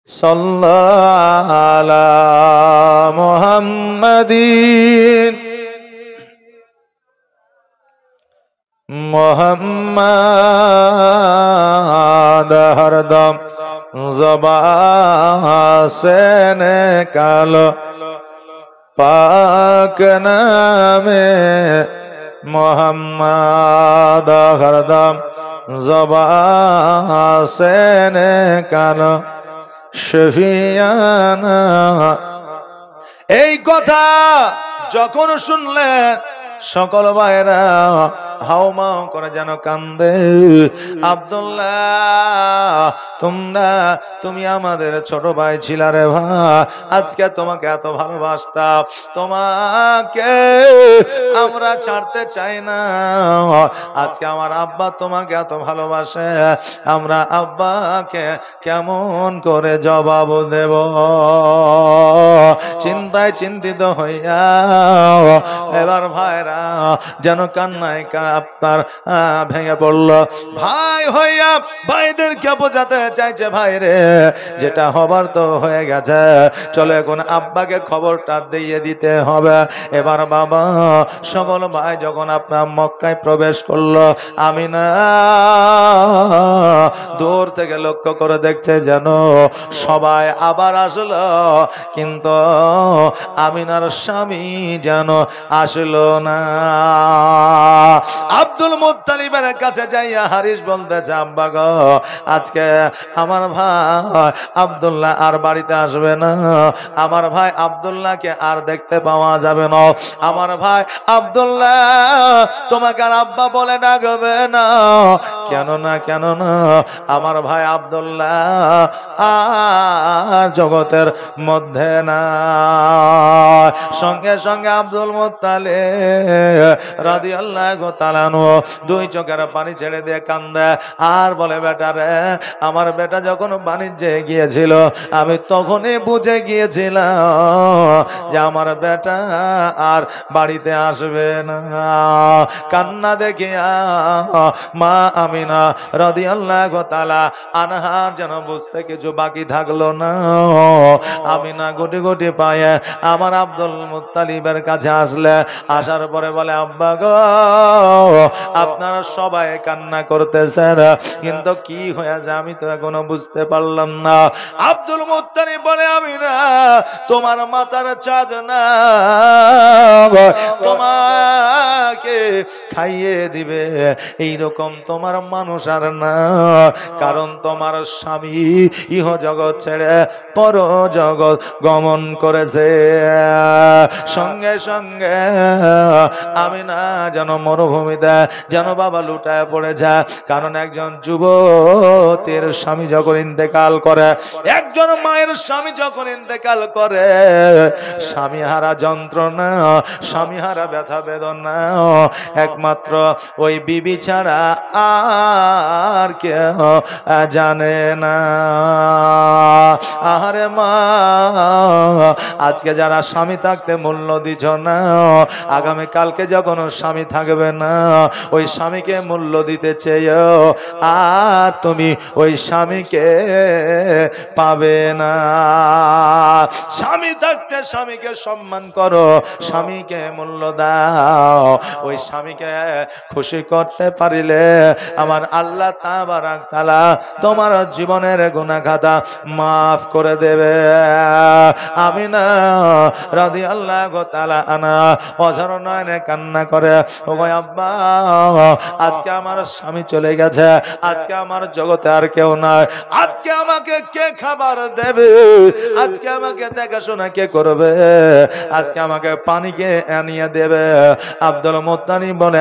সাল্লাল্লাহু আলা মুহাম্মাদিন মুহাম্মাদ হরদম ज़बान से निकालो पाक नामे मुहम्मद हरदम ज़बान से निकालो शफियाना। এই কথা যখন শুনলেন সকল ভাইরা হাউমাউ করে যেন কান্দে। আব্দুল্লাহ তুমি আমাদের ছোট ভাই ছিলা রে ভাই, আজকে তোমাকে এত ভালোবাসতাম, তোমাকে আমরা ছাড়তে চাই না। আজকে আমার আব্বা তোমাকে এত ভালোবাসে, আমরা আব্বাকে কেমন করে জবাব দেব? চিন্তায় চিন্তিত হইয়া এবার ভাইরা যেন কান্নায় আপনার ভেঙে পড়ল। ভাই হইয়া ভাইদেরকে বোঝাতে চাইছে, ভাই রে যেটা হবার তো হয়ে গেছে, চলো এখন আব্বাকে খবরটা দিয়ে দিতে হবে। এবার বাবা সকল ভাই যখন আপনার মক্কায় প্রবেশ করলো, আমিনা দূর থেকে লক্ষ্য করে দেখছে যেন সবাই আবার আসলো, কিন্তু আমিনার স্বামী যেন আসলো না। আব্দুল মুত্তালিবের কাছে যাইয়া হারিস বলতেছে, আব্বা গো আজকে আমার ভাই আব্দুল্লাহ আর বাড়িতে আসবে না, আমার ভাই আব্দুল্লাহকে আর দেখতে পাওয়া যাবে না, আমার ভাই আব্দুল্লাহ তোমাকে আর আব্বা বলে ডাকবে না। কেন না আমার ভাই আব্দুল্লাহ আর জগতের মধ্যে না। সঙ্গে সঙ্গে আব্দুল মুত্তালিব রাদিয়াল্লাহু তাআলা আনহু দুই চোখের পানি ছেড়ে দিয়ে কান্দে আর বলে, বেটা রে আমার বেটা যখন বাণিজ্যে গিয়েছিল আমি তখনই বুঝে গিয়েছিলাম যে আমার বেটা আর বাড়িতে আসবে না। কান্না দেখিয়া মা আমিনা রাদিয়াল্লাহু তাআলা আনহার যেন বুঝতে কিছু বাকি থাকলো না। আমিনা গুটি গুটি পায়ে আমার আব্দুল মুত্তালিবের কাছে আসলে, আসার পরে বলে, আব্বা গো আপনারা সবাই কান্না করতেছেন, কিন্তু কি হয়েছে আমি তো এখনো বুঝতে পারলাম না। আব্দুল মুত্তালিব বলে, আমিনা তোমার মাথার চাঁদ না, তোমাকে খাইয়ে দিবে এইরকম তোমার মানুষ আর না, কারণ তোমার স্বামী ইহ জগৎ ছেড়ে পর জগৎ গমন করেছে। সঙ্গে সঙ্গে আমিনা যেন মরুভূমিতে যেন বাবা লুটায় পড়ে যায়, কারণ একজন যুবতীর স্বামী যখন ইন্তেকাল করে, একজন মায়ের স্বামী যখন ইন্তেকাল করে, স্বামী হারা যন্ত্রণা, স্বামী হারা ব্যথা বেদনা একমাত্র ওই বিবি ছাড়া আর কেউ জানে না। আহারে মা, আজকে যারা স্বামী থাকতে মূল্য দিছ না, আগামী কালকে যখন স্বামী থাকবে না ওই স্বামীকে মূল্য দিতে চেয়েও আর তুমি ওই স্বামীকে পাবে না। স্বামী থাকতে স্বামীকে সম্মান করো, স্বামীকে মূল্য দাও। ওই স্বামীকে খুশি করতে পারিলে আমার আল্লাহ তাবারক তাআলা তোমার জীবনের গুনাহ খাতা মাফ করে দেবে। আমিনা রাদিয়াল্লাহু তাআলা আনা অঝর নয়নে কান্না করে, ওগো আব্বা আজকে আমার স্বামী চলে গেছে, আজকে আমার জগতে আর কেউ নাই, আজকে আমাকে কে খাবার দেবে, আজকে আমাকে দেখাশোনা কে করবে, আজকে আমাকে পানি কে আনিয়ে দেবে। আব্দুল মুত্তালিব বলে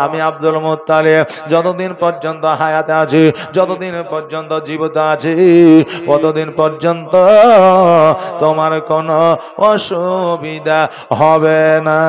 আমি আব্দুল মুত্তালিব যতদিন পর্যন্ত হায়াতে আছি, যতদিন পর্যন্ত জীবিত আছি, ততদিন পর্যন্ত তোমার কোনো অসুবিধা হবে না।